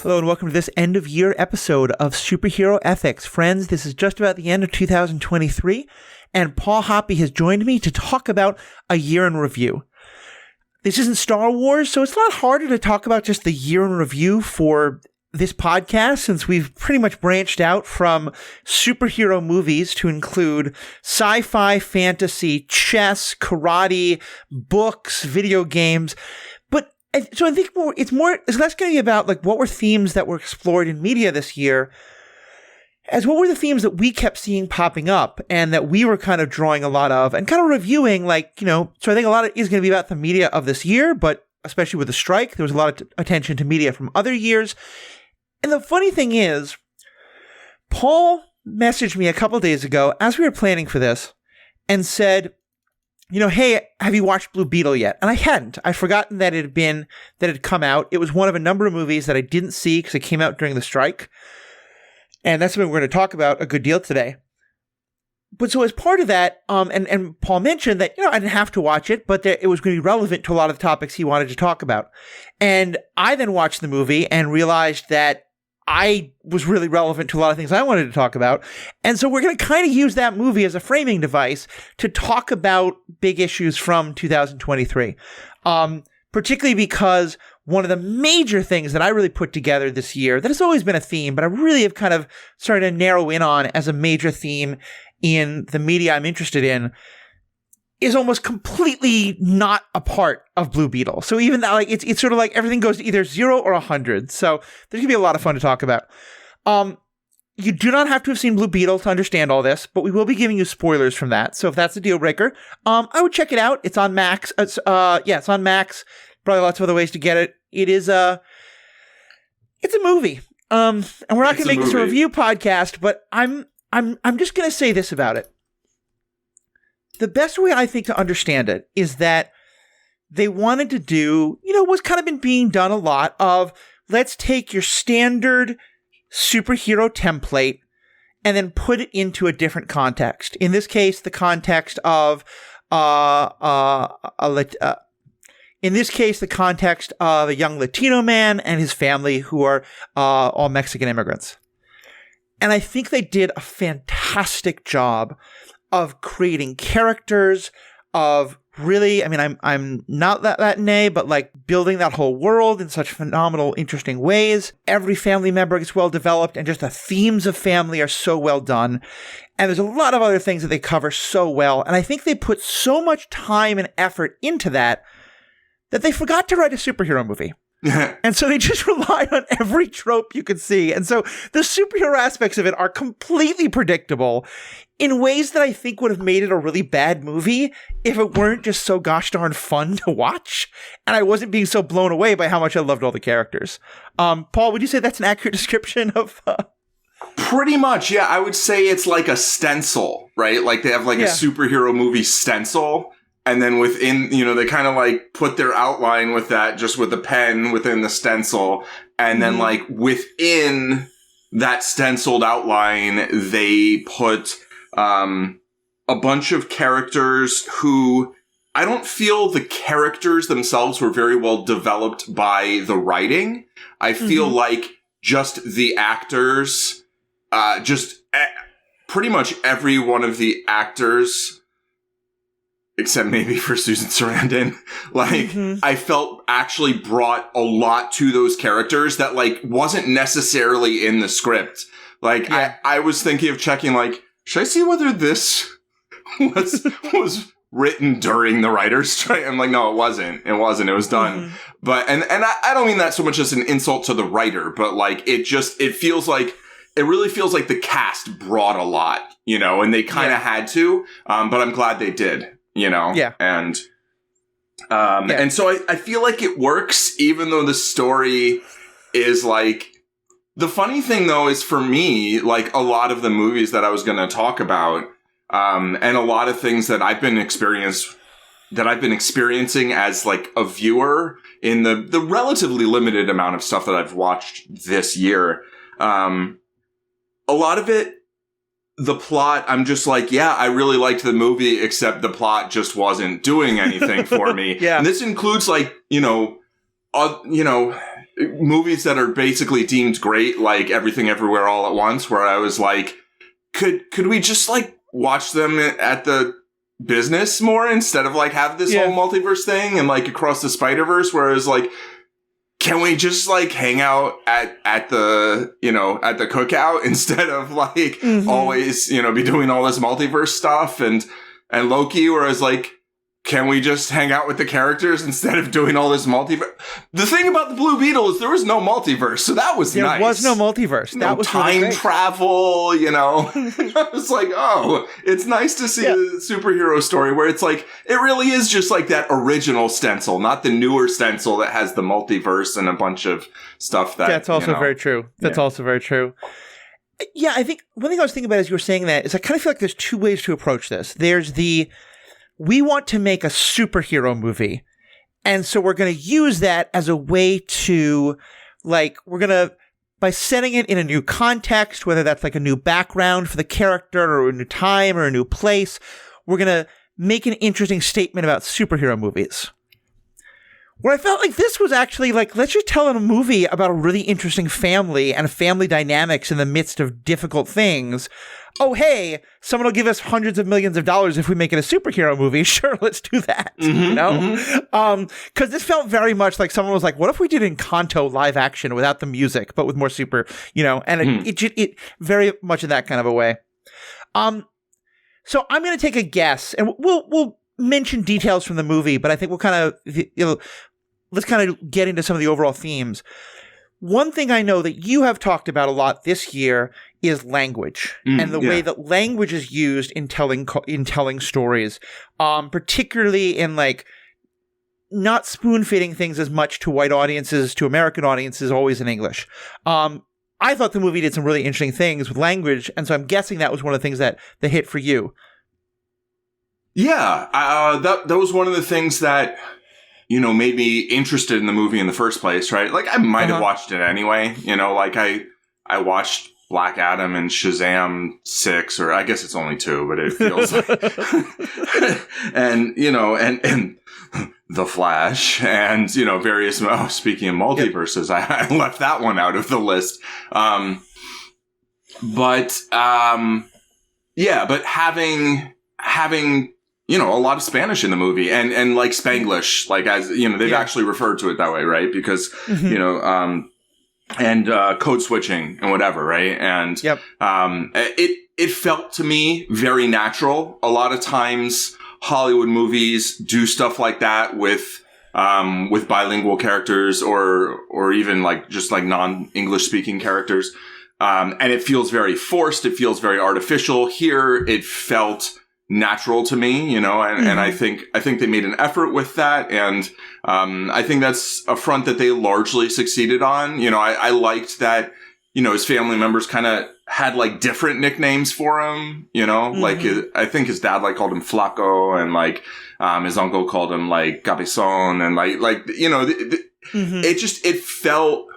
Hello and welcome to this end-of-year episode of Superhero Ethics. Friends, this is just about the end of 2023, and Paul Hoppy has joined me to talk about a year in review. This isn't Star Wars, so it's a lot harder to talk about just the year in review for this podcast, since we've pretty much branched out from superhero movies to include sci-fi, fantasy, chess, karate, books, video games. So I think it's less going to be about like what were themes that were explored in media this year, as what were the themes that we kept seeing popping up and that we were kind of drawing a lot of and kind of reviewing, like, you know, so I think a lot of it is going to be about the media of this year, but especially with the strike, there was a lot of attention to media from other years. And the funny thing is, Paul messaged me a couple days ago as we were planning for this and said, you know, hey, have you watched Blue Beetle yet? And I hadn't. I'd forgotten that it had come out. It was one of a number of movies that I didn't see because it came out during the strike. And that's something we're going to talk about a good deal today. But so as part of that, and Paul mentioned that, you know, I didn't have to watch it, but that it was going to be relevant to a lot of the topics he wanted to talk about. And I then watched the movie and realized that I was really relevant to a lot of things I wanted to talk about. And so we're going to kind of use that movie as a framing device to talk about big issues from 2023. Particularly because one of the major things that I really put together this year, that has always been a theme, but I really have kind of started to narrow in on as a major theme in the media I'm interested in, is almost completely not a part of Blue Beetle. So even that, like, it's sort of like everything goes to either 0 or 100. So there's gonna be a lot of fun to talk about. You do not have to have seen Blue Beetle to understand all this, but we will be giving you spoilers from that. So if that's a deal breaker, I would check it out. It's on Max. It's on Max. Probably lots of other ways to get it. It's a movie. And we're not gonna make this a review podcast, but I'm just gonna say this about it. The best way I think to understand it is that they wanted to do, you know, what's kind of been being done a lot of, let's take your standard superhero template and then put it into a different context. In this case, the context of a young Latino man and his family who are all Mexican immigrants. And I think they did a fantastic job of creating characters, of really, I mean, I'm not that nay, but like building that whole world in such phenomenal, interesting ways. Every family member gets well developed, and just the themes of family are so well done. And there's a lot of other things that they cover so well. And I think they put so much time and effort into that they forgot to write a superhero movie. And so they just relied on every trope you could see. And so the superhero aspects of it are completely predictable in ways that I think would have made it a really bad movie if it weren't just so gosh darn fun to watch. And I wasn't being so blown away by how much I loved all the characters. Paul, would you say that's an accurate description of... Pretty much, yeah. I would say it's like a stencil, right? Like they have like a superhero movie stencil. And then within, you know, they kind of like put their outline with that, just with a pen within the stencil. And then like within that stenciled outline, they put a bunch of characters who I don't feel the characters themselves were very well developed by the writing. I feel like just the actors, pretty much every one of the actors, except maybe for Susan Sarandon, like, I felt actually brought a lot to those characters that, like, wasn't necessarily in the script. Like, I was thinking of checking, like, should I see whether this was written during the writer's strike? I'm like, no, it wasn't. It wasn't. It was done. But, and I don't mean that so much as an insult to the writer, but, like, it really feels like the cast brought a lot, you know, and they kind of had to, but I'm glad they did. You know? Yeah. And so I feel like it works, even though the story is like, the funny thing though is for me, like a lot of the movies that I was going to talk about, and a lot of things that I've been experiencing as like a viewer in the relatively limited amount of stuff that I've watched this year. A lot of it, the plot, I'm just like, yeah, I really liked the movie, except the plot just wasn't doing anything for me. And this includes like, movies that are basically deemed great, like Everything Everywhere All at Once, where I was like, could we just like watch them at the business more instead of like have this whole multiverse thing and like Across the Spider-Verse, where I was like, can we just like hang out at the, you know, at the cookout instead of like always, you know, be doing all this multiverse stuff and Loki, where I was like, can we just hang out with the characters instead of doing all this multiverse? The thing about the Blue Beetle is there was no multiverse, so that was nice. There was no multiverse. That was time really travel, you know. I was like, oh, it's nice to see a superhero story where it's like, it really is just like that original stencil, not the newer stencil that has the multiverse and a bunch of stuff that, that's also very true. That's also very true. Yeah, I think one thing I was thinking about as you were saying that is I kind of feel like there's two ways to approach this. There's we want to make a superhero movie. And so we're going to use that as a way to, like, by setting it in a new context, whether that's like a new background for the character or a new time or a new place, we're going to make an interesting statement about superhero movies. Where I felt like this was actually like, let's just tell a movie about a really interesting family and family dynamics in the midst of difficult things. Oh, hey, someone will give us hundreds of millions of dollars if we make it a superhero movie. Sure, let's do that. You know? Because this felt very much like someone was like, what if we did Encanto live action without the music, but with more super, you know, and it very much in that kind of a way. So I'm going to take a guess, and we'll mention details from the movie, but I think we'll kind of, you know, let's kind of get into some of the overall themes. One thing I know that you have talked about a lot this year is language and the way that language is used in telling stories, particularly in like not spoon-feeding things as much to white audiences, to American audiences, always in English. I thought the movie did some really interesting things with language, and so I'm guessing that was one of the things that hit for you. Yeah, that was one of the things that, you know, made me interested in the movie in the first place, right? Like, I might have watched it anyway, you know, like I watched Black Adam and Shazam 6, or I guess it's only 2, but it feels like, and, you know, and The Flash, and, you know, various, speaking of multiverses, I left that one out of the list. But having, you know, a lot of Spanish in the movie and like Spanglish, like, as, you know, they've actually referred to it that way, right? Because, you know, and code switching and whatever, right? And it felt to me very natural. A lot of times Hollywood movies do stuff like that with bilingual characters or even like just like non-English speaking characters. And it feels very forced. It feels very artificial. Here, it felt natural to me, you know, and I think they made an effort with that. And, I think that's a front that they largely succeeded on. You know, I liked that, you know, his family members kind of had like different nicknames for him, you know, like I think his dad like called him Flaco, and like, his uncle called him like Cabezon, and like, you know, it felt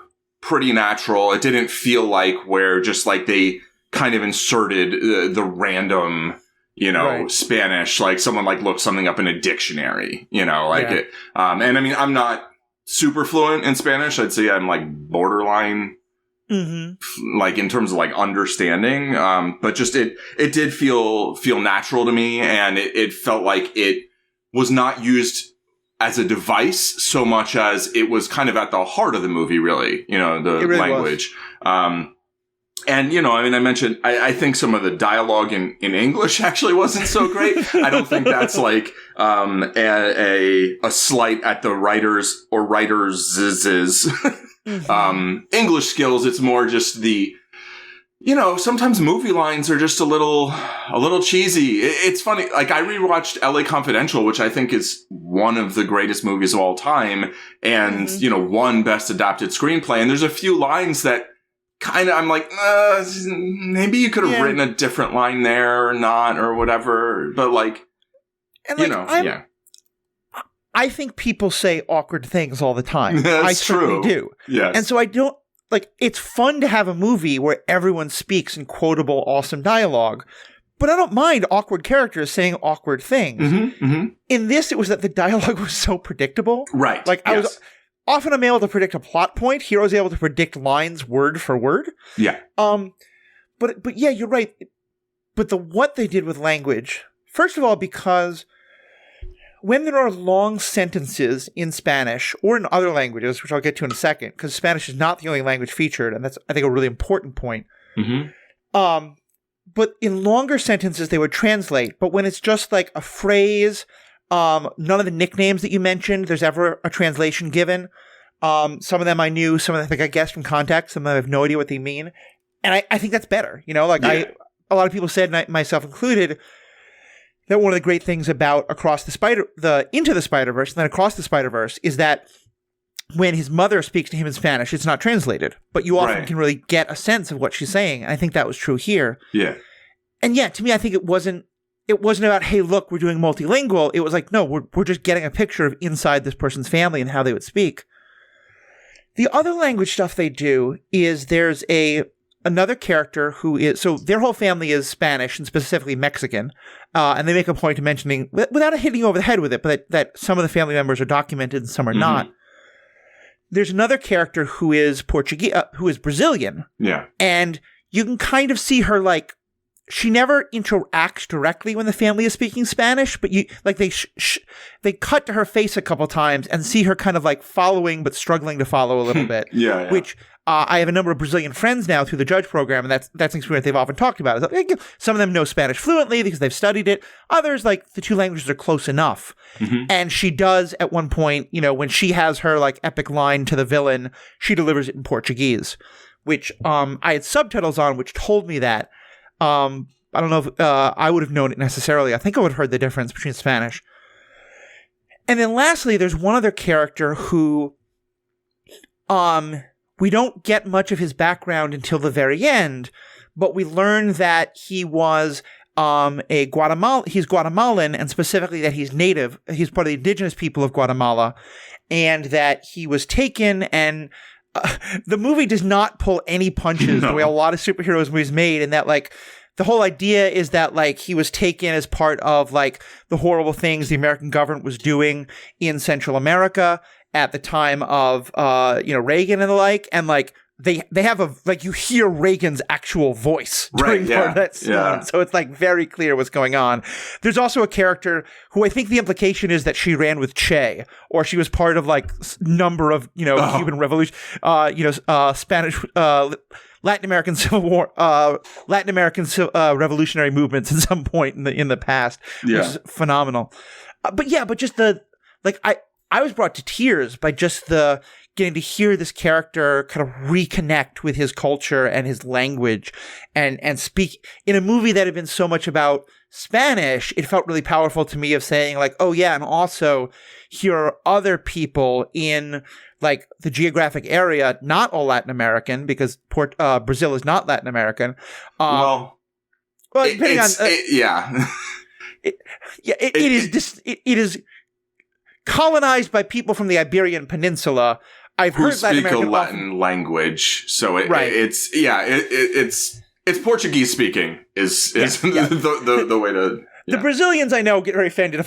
pretty natural. It didn't feel like where just like they kind of inserted the random, you know, Spanish, like someone like looked something up in a dictionary, you know, like it. And I mean, I'm not super fluent in Spanish. I'd say I'm like borderline, like in terms of like understanding. But just it did feel natural to me, and it felt like it was not used as a device so much as it was kind of at the heart of the movie, really, you know, the really language. And, you know, I mean, I mentioned, I think some of the dialogue in English actually wasn't so great. I don't think that's like, a slight at the writers or writers' English skills. It's more just the, you know, sometimes movie lines are just a little cheesy. It's funny. Like, I rewatched LA Confidential, which I think is one of the greatest movies of all time, and, you know, won Best Adapted Screenplay. And there's a few lines that kind of, I'm like, maybe you could have written a different line there or not or whatever. But like, and you like, know, I think people say awkward things all the time. I certainly do. Yes. And so I don't, like, it's fun to have a movie where everyone speaks in quotable, awesome dialogue, but I don't mind awkward characters saying awkward things. In this, it was that the dialogue was so predictable. Right. Like, often I'm able to predict a plot point. Hero's able to predict lines word for word. Yeah. But yeah, you're right. But what they did with language, first of all, because when there are long sentences in Spanish or in other languages, which I'll get to in a second, because Spanish is not the only language featured, and that's, I think, a really important point. Mm-hmm. But in longer sentences, they would translate. But when it's just like a phrase, none of the nicknames that you mentioned, there's ever a translation given. Some of them I knew, some of them I think I guessed from context, some of them I have no idea what they mean. And I think that's better. You know, like a lot of people said, and myself included, that one of the great things about Into the Spider-Verse and then Across the Spider-Verse is that when his mother speaks to him in Spanish, it's not translated, but you often can really get a sense of what she's saying. And I think that was true here. Yeah. And yeah, to me, I think it wasn't about, hey, look, we're doing multilingual. It was like, no, we're just getting a picture of inside this person's family and how they would speak. The other language stuff they do is there's another character who is, so their whole family is Spanish and specifically Mexican. And they make a point of mentioning, without hitting you over the head with it, but that some of the family members are documented and some are not. There's another character who is Portuguese, who is Brazilian. Yeah. And you can kind of see her, like, she never interacts directly when the family is speaking Spanish, but they cut to her face a couple times and see her kind of like following, but struggling to follow a little bit. Yeah. Which I have a number of Brazilian friends now through the Judge program, and that's an experience they've often talked about. Some of them know Spanish fluently because they've studied it. Others, like, the two languages are close enough. And she does at one point, you know, when she has her like epic line to the villain, she delivers it in Portuguese, which I had subtitles on, which told me that. I don't know if I would have known it necessarily. I think I would have heard the difference between Spanish. And then lastly, there's one other character who we don't get much of his background until the very end, but we learn that he was he's Guatemalan, and specifically that he's native. He's part of the indigenous people of Guatemala, and that he was taken and the movie does not pull any punches the way a lot of superheroes movies made, and that, like, the whole idea is that, like, he was taken as part of, like, the horrible things the American government was doing in Central America at the time of, Reagan and the like, and, like, they have you hear Reagan's actual voice during part of that scene. Yeah. So it's like very clear what's going on. There's also a character who I think the implication is that she ran with Che, or she was part of like number of, Cuban Revolution, Spanish, Latin American Civil War, Latin American revolutionary movements at some point in the past, which is phenomenal. But just I was brought to tears by just getting to hear this character kind of reconnect with his culture and his language and speak in a movie that had been so much about Spanish. It felt really powerful to me of saying, like, oh yeah, and also here are other people in like the geographic area, not all Latin American, because Brazil is not Latin American. Depending on it is colonized by people from the Iberian Peninsula. I've heard Latin American speak a Latin language, so it's Portuguese speaking is the way to. The Brazilians I know get very offended if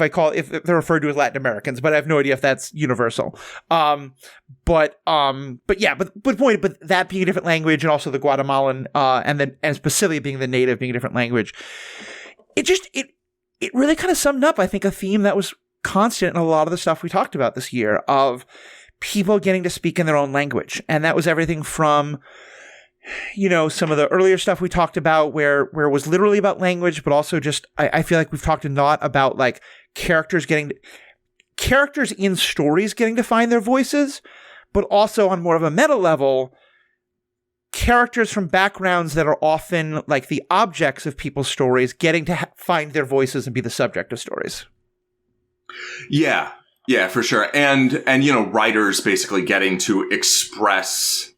they're referred to as Latin Americans, but I have no idea if that's universal. But that being a different language, and also the Guatemalan, and specifically being the native being a different language, it really kind of summed up, I think, a theme that was constant in a lot of the stuff we talked about this year of people getting to speak in their own language. And that was everything from, some of the earlier stuff we talked about where it was literally about language, but also just, I feel like we've talked a lot about like characters in stories getting to find their voices, but also on more of a meta level, characters from backgrounds that are often like the objects of people's stories getting to find their voices and be the subject of stories. Yeah, for sure. And writers basically getting to express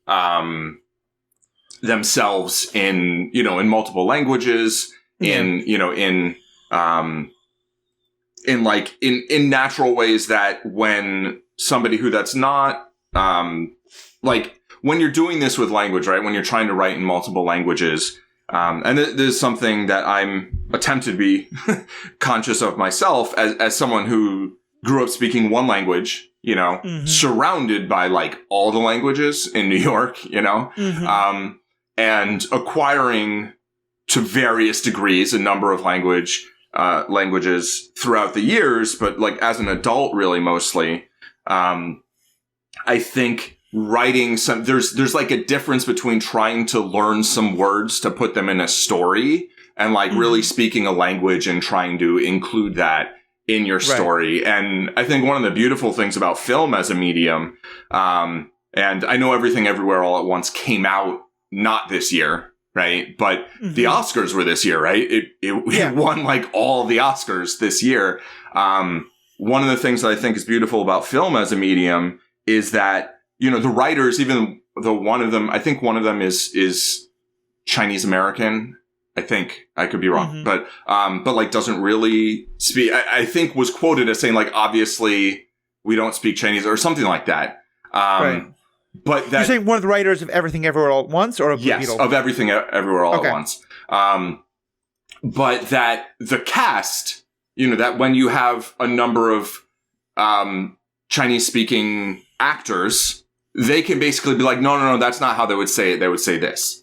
themselves in multiple languages, in natural ways that when somebody that's not like when you're doing this with language, right? When you're trying to write in multiple languages, and this is something that I'm attempted to be conscious of myself as someone who grew up speaking one language surrounded by like all the languages in New York, and acquiring to various degrees a number of languages throughout the years, but like as an adult, really mostly, I think writing there's like a difference between trying to learn some words to put them in a story and like really speaking a language and trying to include that in your story. Right. And I think one of the beautiful things about film as a medium, and I know Everything Everywhere All at Once came out not this year, right? But the Oscars were this year, right? It won like all the Oscars this year. One of the things that I think is beautiful about film as a medium is that, the writers, even though I think one of them is Chinese American. I think I could be wrong, but like doesn't really speak, I think was quoted as saying like, obviously we don't speak Chinese or something like that. Right. But that, you're saying one of the writers of Everything Everywhere All at Once, or of Blue Beetle? Of Everything Everywhere All at Once. But that the cast, that when you have a number of Chinese speaking actors, they can basically be like, no, that's not how they would say it. They would say this,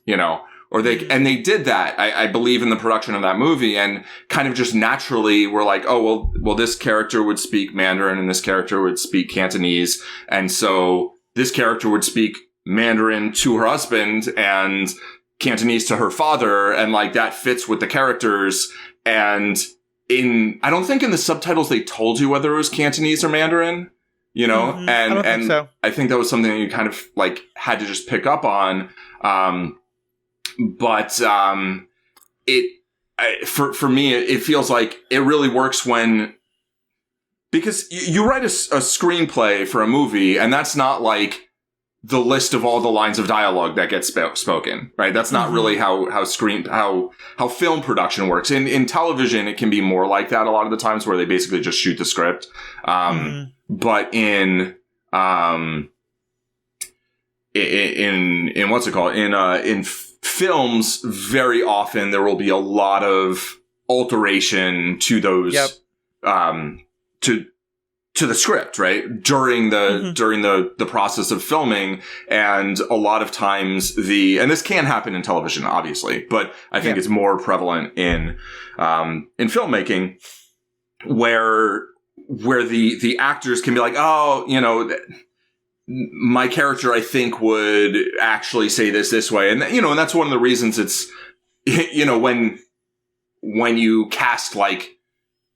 or and they did that, I believe, in the production of that movie, and kind of just naturally were like, oh, well, this character would speak Mandarin and this character would speak Cantonese. And so this character would speak Mandarin to her husband and Cantonese to her father. And like that fits with the characters. And I don't think in the subtitles they told you whether it was Cantonese or Mandarin, and I don't think so. I think that was something that you kind of like had to just pick up on. But for me, it feels like it really works because you write a screenplay for a movie, and that's not like the list of all the lines of dialogue that gets spoken, right? That's not really how film production works. In television, it can be more like that a lot of the times, where they basically just shoot the script. But in what's it called? In films, very often there will be a lot of alteration to those, to the script, right? During the process of filming. And a lot of times and this can happen in television, obviously, but I think it's more prevalent in filmmaking, where the actors can be like, oh, my character, I think, would actually say this way. And, and that's one of the reasons it's, when you cast like,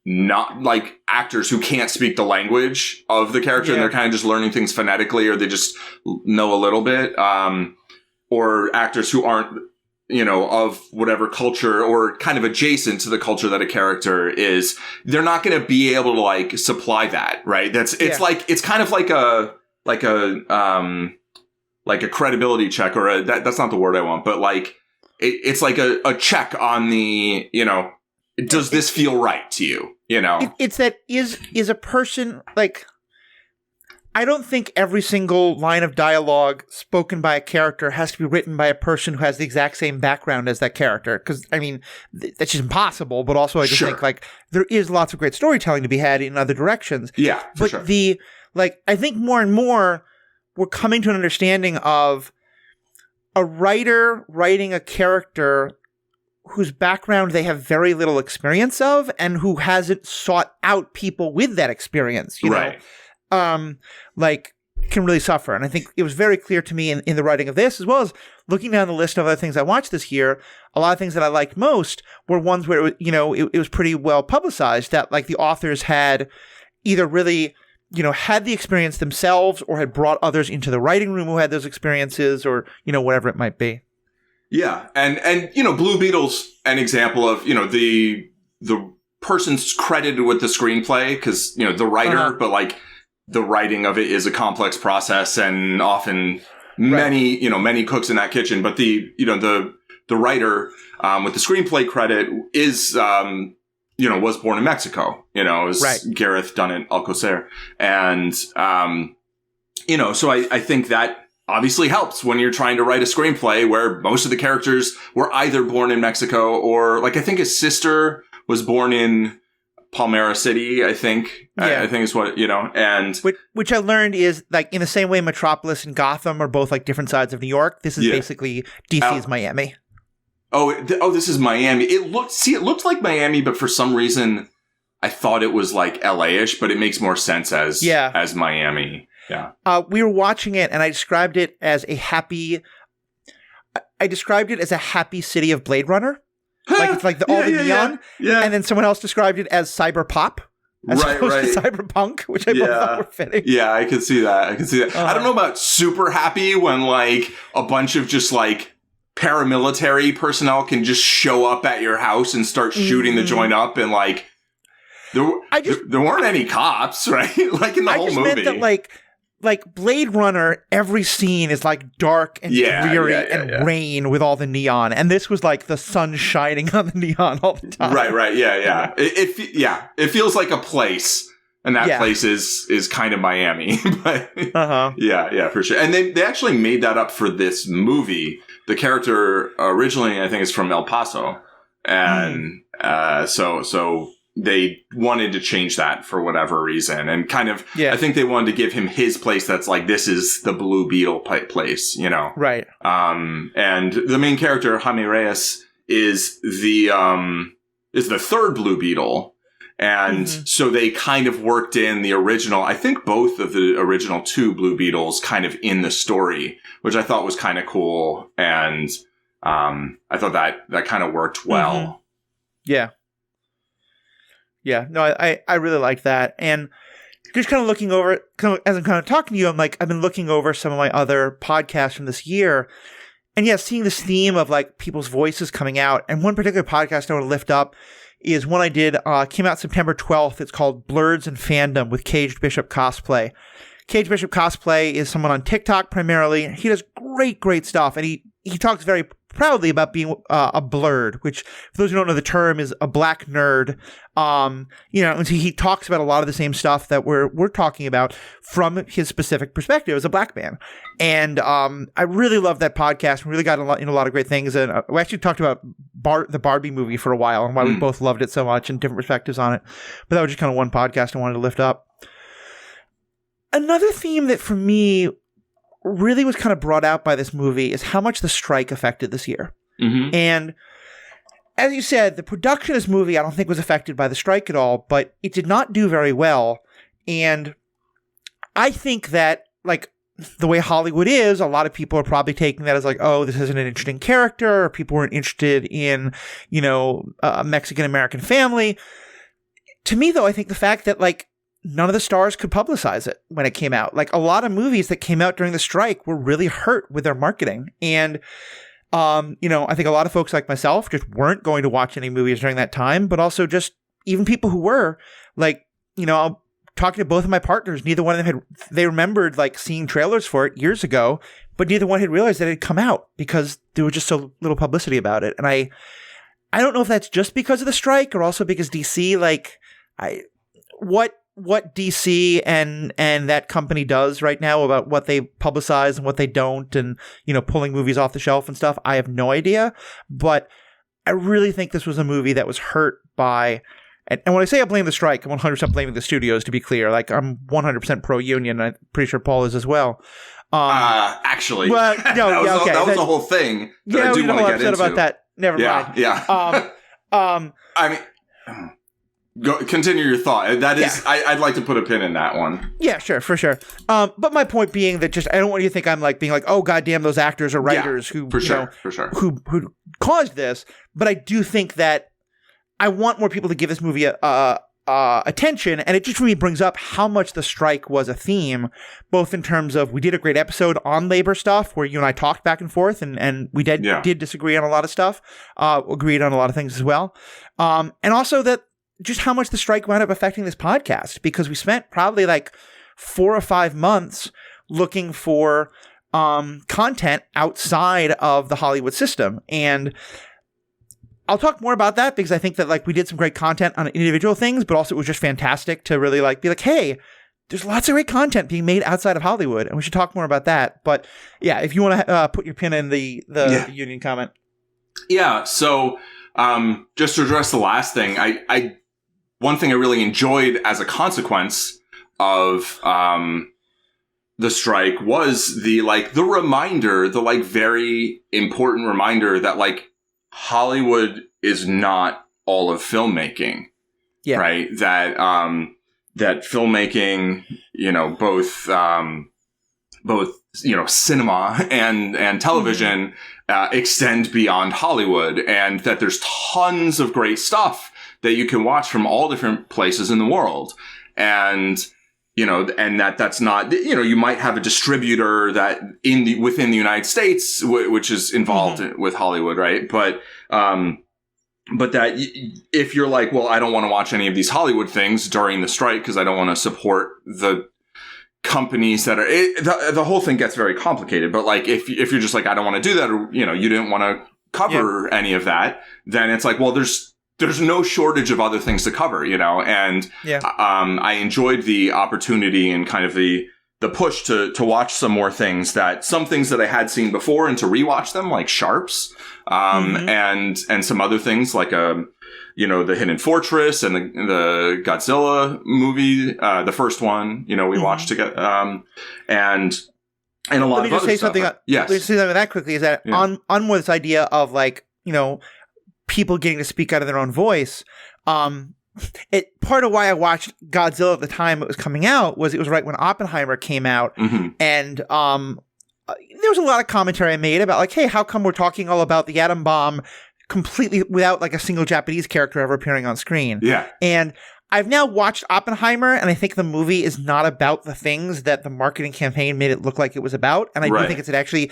not like actors who can't speak the language of the character and they're kind of just learning things phonetically, or they just know a little bit, or actors who aren't, of whatever culture or kind of adjacent to the culture that a character is, they're not going to be able to like supply that, right? It's kind of like a credibility check, or that's not the word I want, but like, it's like a check on the, does this feel right to you? It's that is a person like, I don't think every single line of dialogue spoken by a character has to be written by a person who has the exact same background as that character. Because, I mean, that's just impossible. But also, I just think, like, there is lots of great storytelling to be had in other directions. Yeah, but I think more and more we're coming to an understanding of a writer writing a character whose background they have very little experience of, and who hasn't sought out people with that experience, you know? Can really suffer. And I think it was very clear to me in the writing of this, as well as looking down the list of other things I watched this year, a lot of things that I liked most were ones where, it was pretty well publicized that like the authors had either really, had the experience themselves, or had brought others into the writing room who had those experiences, or, whatever it might be. Yeah. And Blue Beetle's an example of, the person's credited with the screenplay because, the writer, but like, the writing of it is a complex process, and often many cooks in that kitchen. But the writer, with the screenplay credit is, was born in Mexico, it was Gareth Dunnet Alcocer. And, so I think that obviously helps when you're trying to write a screenplay where most of the characters were either born in Mexico, or like, I think his sister was born in Palmyra City, I think. Yeah. I think is what, and... Which I learned is, like, in the same way Metropolis and Gotham are both, like, different sides of New York, this is basically DC's Miami. This is Miami. It looked like Miami, but for some reason, I thought it was, like, LA-ish, but it makes more sense as Miami. Yeah. We were watching it, and I described it as a happy city of Blade Runner. Like, it's like all the neon. Yeah. And then someone else described it as cyber pop. As opposed to cyberpunk, which I both thought were fitting. Yeah, I can see that. I don't know about super happy when, like, a bunch of just, like, paramilitary personnel can just show up at your house and start shooting the joint up, and, like, there weren't any cops, right? Like, in the whole movie. I just meant that, like Blade Runner, every scene is like dark and dreary and rain with all the neon, and this was like the sun shining on the neon all the time. Right, yeah. It feels like a place, and that place is kind of Miami, but yeah, for sure. And they actually made that up for this movie. The character originally, I think, is from El Paso, and so they wanted to change that for whatever reason, and kind of, I think they wanted to give him his place that's like, this is the Blue Beetle place, Right. And the main character, Jaime Reyes, is the third Blue Beetle. And so they kind of worked in the original, I think both of the original two Blue Beetles kind of in the story, which I thought was kind of cool. And I thought that kind of worked well. Yeah. Yeah, no, I really like that. And just kind of looking over, as I'm kind of talking to you, I've been looking over some of my other podcasts from this year. And seeing this theme of like people's voices coming out. And one particular podcast I want to lift up is one I did, came out September 12th. It's called Blurs and Fandom with Caged Bishop Cosplay. Caged Bishop Cosplay is someone on TikTok primarily. He does great stuff. And he talks very proudly about being a blurred, which, for those who don't know the term, is a black nerd. And so he talks about a lot of the same stuff that we're talking about from his specific perspective as a black man. And I really loved that podcast. We really got a lot of great things. And we actually talked about the Barbie movie for a while and why we both loved it so much and different perspectives on it. But that was just kind of one podcast I wanted to lift up. Another theme that for me really was kind of brought out by this movie is how much the strike affected this year. Mm-hmm. And as you said, the production of this movie I don't think was affected by the strike at all, but it did not do very well. And I think that, like, the way Hollywood is, a lot of people are probably taking that as like, oh, this isn't an interesting character, or people weren't interested in, a Mexican-American family. To me, though, I think the fact that, like, none of the stars could publicize it when it came out. Like, a lot of movies that came out during the strike were really hurt with their marketing. And, I think a lot of folks like myself just weren't going to watch any movies during that time, but also just even people who were, like, talking to both of my partners, neither one of them they remembered, like, seeing trailers for it years ago, but neither one had realized that it had come out because there was just so little publicity about it. And I don't know if that's just because of the strike or also because DC, like, what DC and that company does right now about what they publicize and what they don't, and, pulling movies off the shelf and stuff, I have no idea. But I really think this was a movie that was hurt by, and when I say I blame the strike, I'm 100% blaming the studios, to be clear. Like, I'm 100% pro-union, and I'm pretty sure Paul is as well. Actually, well, no, that was a whole thing that I do want to get into. About that. Never mind. Yeah. I mean, continue your thought. That is, I'd like to put a pin in that one. Yeah, sure, for sure. But my point being that just, I don't want you to think I'm like being like, oh, goddamn, those actors or writers who who caused this. But I do think that I want more people to give this movie attention, and it just really brings up how much the strike was a theme, both in terms of, we did a great episode on labor stuff where you and I talked back and forth, and we did disagree on a lot of stuff, agreed on a lot of things as well, and also that just how much the strike wound up affecting this podcast, because we spent probably like 4 or 5 months looking for content outside of the Hollywood system. And I'll talk more about that because I think that, like, we did some great content on individual things, but also it was just fantastic to really, like, be like, hey, there's lots of great content being made outside of Hollywood, and we should talk more about that. But yeah, if you want to put your pin in the union comment. Yeah. So just to address the last thing, I one thing I really enjoyed as a consequence of the strike was the reminder, the like very important reminder that like Hollywood is not all of filmmaking. Yeah. Right. That that filmmaking, you know, both you know, cinema and television extend beyond Hollywood, and that there's tons of great stuff that you can watch from all different places in the world. And, you know, and that's not, you know, you might have a distributor that within the United States, which is involved with Hollywood, right? But that if you're like, well, I don't want to watch any of these Hollywood things during the strike because I don't want to support the companies that are, the whole thing gets very complicated. But like, if you're just like, I don't want to do that, or, you know, you didn't want to cover any of that, then it's like, well, there's no shortage of other things to cover, you know? And, I enjoyed the opportunity and kind of the push to watch some more things that I had seen before and to rewatch them, like Sharps, and some other things like, you know, The Hidden Fortress and the Godzilla movie, the first one, you know, we watched together, and a lot of other stuff. Yes. Let me say something that quickly is that on more this idea of like, you know, people getting to speak out of their own voice. Part of why I watched Godzilla at the time it was coming out was it was right when Oppenheimer came out, and there was a lot of commentary I made about like, hey, how come we're talking all about the atom bomb completely without like a single Japanese character ever appearing on screen? Yeah, and I've now watched Oppenheimer, and I think the movie is not about the things that the marketing campaign made it look like it was about. And I do think it's actually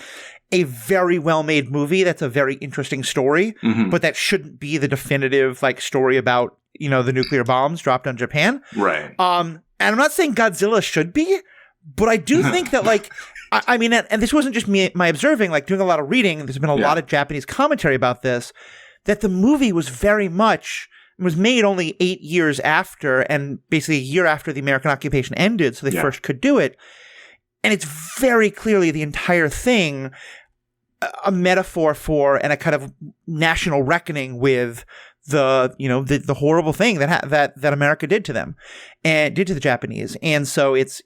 a very well-made movie that's a very interesting story, but that shouldn't be the definitive like story about, you know, the nuclear bombs dropped on Japan. Right. And I'm not saying Godzilla should be, but I do think that like, I mean, and this wasn't just my observing, like doing a lot of reading, there's been a lot of Japanese commentary about this, that the movie was very much, was made only 8 years after, and basically a year after the American occupation ended, so they first could do it. And it's very clearly the entire thing a metaphor for and a kind of national reckoning with the, you know, the horrible thing that America did to them and did to the Japanese. And so it's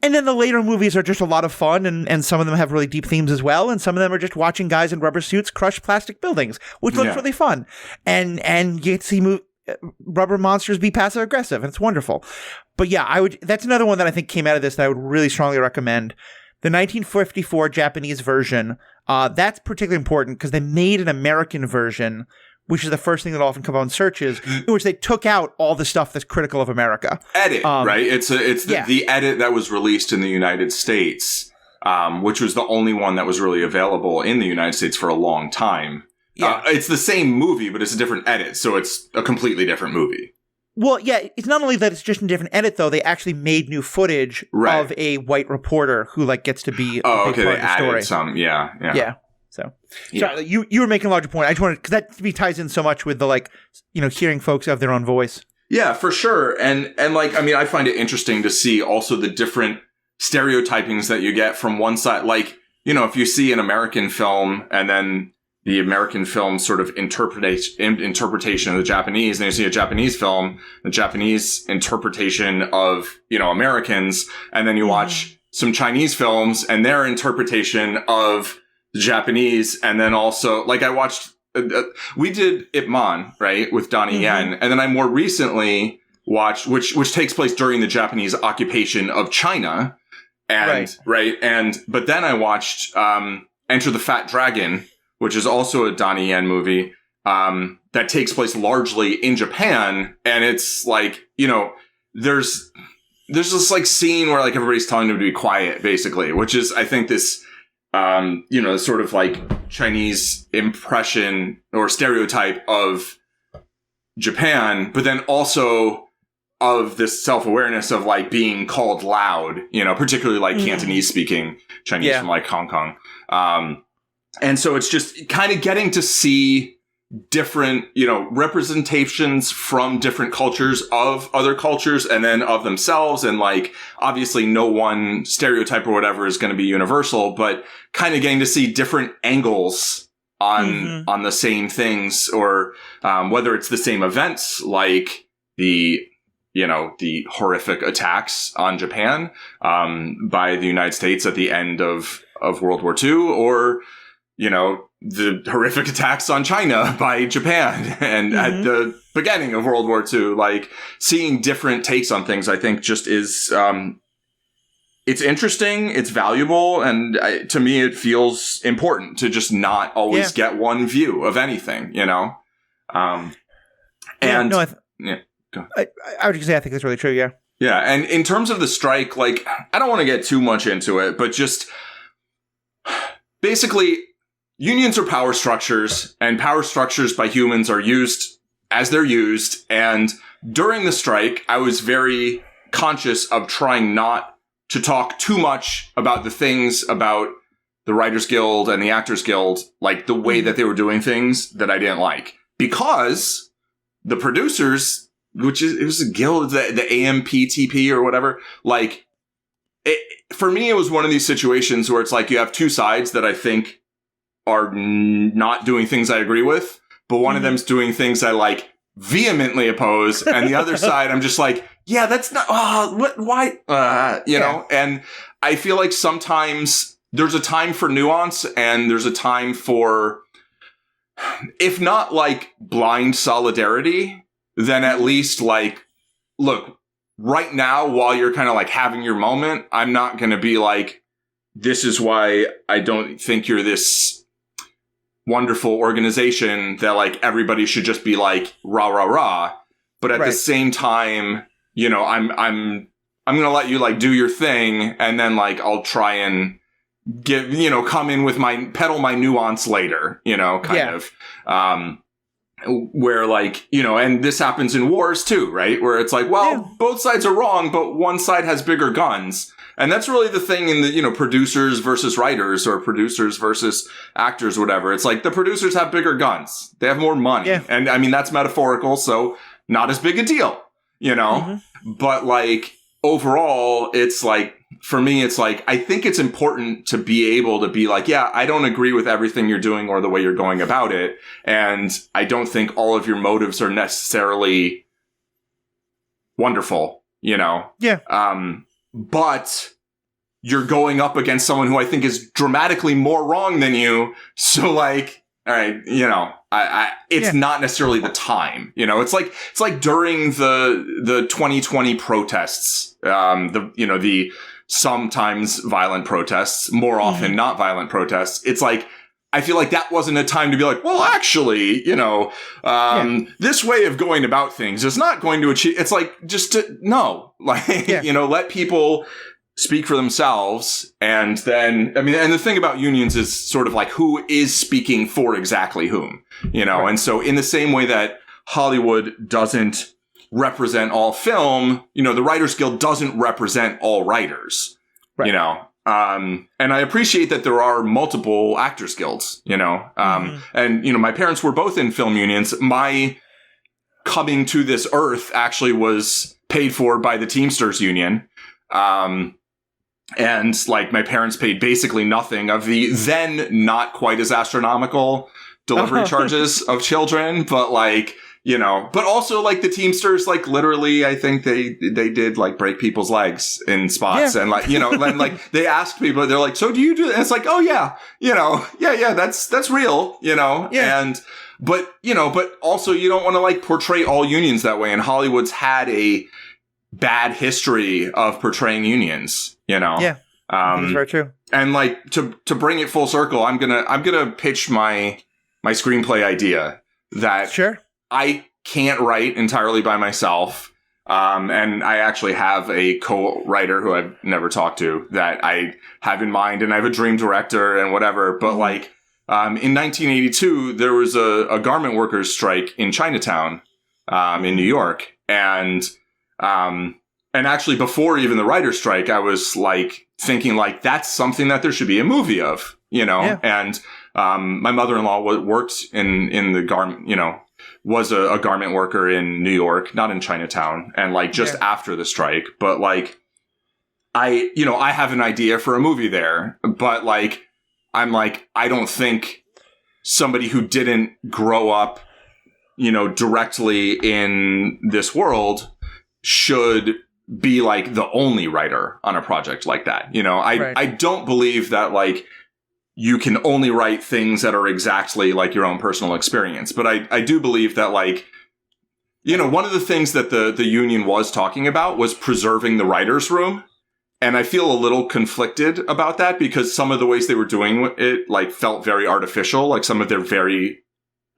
and then the later movies are just a lot of fun, and some of them have really deep themes as well, and some of them are just watching guys in rubber suits crush plastic buildings, which looks really fun. And you get to see rubber monsters be passive aggressive, and it's wonderful. But yeah, that's another one that I think came out of this that I would really strongly recommend. The 1954 Japanese version, that's particularly important because they made an American version, which is the first thing that often comes on searches, in which they took out all the stuff that's critical of America. Edit, right? It's the edit that was released in the United States, which was the only one that was really available in the United States for a long time. Yeah. It's the same movie, but it's a different edit, so it's a completely different movie. Well, yeah, it's not only that it's just a different edit, though. They actually made new footage of a white reporter who like gets to be a big part of the story. Added some, yeah. So, sorry, you were making a larger point. I just wanted, because that to me ties in so much with the like, you know, hearing folks have their own voice. Yeah, for sure. And like, I mean, I find it interesting to see also the different stereotypings that you get from one side. Like, you know, if you see an American film and then the American film sort of interpretation of the Japanese, and you see a Japanese film, the Japanese interpretation of, you know, Americans, and then you watch some Chinese films and their interpretation of the Japanese, and then also, like, I watched, we did Ip Man, right, with Donnie Yen, and then I more recently watched, which takes place during the Japanese occupation of China, and, but then I watched, Enter the Fat Dragon, which is also a Donnie Yen movie, that takes place largely in Japan. And it's like, you know, there's this like scene where like everybody's telling them to be quiet, basically, which is, I think, this, you know, sort of like Chinese impression or stereotype of Japan, but then also of this self-awareness of like being called loud, you know, particularly like Cantonese speaking Chinese from like Hong Kong. And so it's just kind of getting to see different, you know, representations from different cultures of other cultures and then of themselves. And like, obviously no one stereotype or whatever is going to be universal, but kind of getting to see different angles on the same things, or whether it's the same events, like the horrific attacks on Japan by the United States at the end of World War II, or the horrific attacks on China by Japan and at the beginning of World War II. Like, seeing different takes on things, I think, just is it's interesting, it's valuable, and to me it feels important to just not always get one view of anything, and I would just say I think that's really true. Yeah, and in terms of the strike, like, I don't want to get too much into it, but just basically, unions are power structures, and power structures by humans are used as they're used. And during the strike, I was very conscious of trying not to talk too much about the things about the Writers Guild and the Actors Guild, like the way that they were doing things that I didn't like. Because the producers, it was a guild, the AMPTP or whatever, like, for me, it was one of these situations where it's like you have two sides that I think are not doing things I agree with, but one of them's doing things I like vehemently oppose, and the other side I'm just like, yeah, that's not why and I feel like sometimes there's a time for nuance, and there's a time for, if not like blind solidarity, then at least like, look, right now, while you're kind of like having your moment, I'm not going to be like, this is why I don't think you're this wonderful organization that like everybody should just be like rah rah rah. But at the same time, I'm going to let you like do your thing, and then like I'll try and give, come in with peddle my nuance later, kind of. Where like, and this happens in wars too, right? Where it's like, well, both sides are wrong, but one side has bigger guns. And that's really the thing in the, producers versus writers, or producers versus actors, whatever. It's like the producers have bigger guns. They have more money. Yeah. And I mean, that's metaphorical, so not as big a deal, But like, overall, it's like, for me, it's like, I think it's important to be able to be like, yeah, I don't agree with everything you're doing or the way you're going about it. And I don't think all of your motives are necessarily wonderful, Yeah. But you're going up against someone who I think is dramatically more wrong than you. So like, all right, it's not necessarily the time, it's like during the 2020 protests, the sometimes violent protests, more often not violent protests. It's like, I feel like that wasn't a time to be like, well, actually, this way of going about things is not going to achieve. It's like, just let people speak for themselves. And then, I mean, and the thing about unions is sort of like, who is speaking for exactly whom, And so in the same way that Hollywood doesn't represent all film, the Writers Guild doesn't represent all writers, and I appreciate that there are multiple actors guilds, and, my parents were both in film unions. My coming to this earth actually was paid for by the Teamsters Union. And like, my parents paid basically nothing of the then not quite as astronomical delivery charges of children, but like, but also like the Teamsters, like literally, I think they did like break people's legs in spots, and like, then like they asked people, they're like, so do you do that? And it's like, oh yeah, that's real, and, but also you don't want to like portray all unions that way. And Hollywood's had a bad history of portraying unions, that's very true. And like, to bring it full circle, I'm gonna pitch my screenplay idea that I can't write entirely by myself. And I actually have a co-writer who I've never talked to that I have in mind, and I have a dream director and whatever. But like, in 1982, there was a garment workers strike in Chinatown, in New York. And actually before even the writer's strike, I was like thinking like, that's something that there should be a movie of, and, my mother-in-law worked in the garment, was a garment worker in New York, not in Chinatown, and like just after the strike. But like, I have an idea for a movie there, but like, I'm like, I don't think somebody who didn't grow up, directly in this world should be like the only writer on a project like that. I don't believe that like you can only write things that are exactly like your own personal experience. But I do believe that like, one of the things that the union was talking about was preserving the writer's room. And I feel a little conflicted about that because some of the ways they were doing it like felt very artificial, like some of their very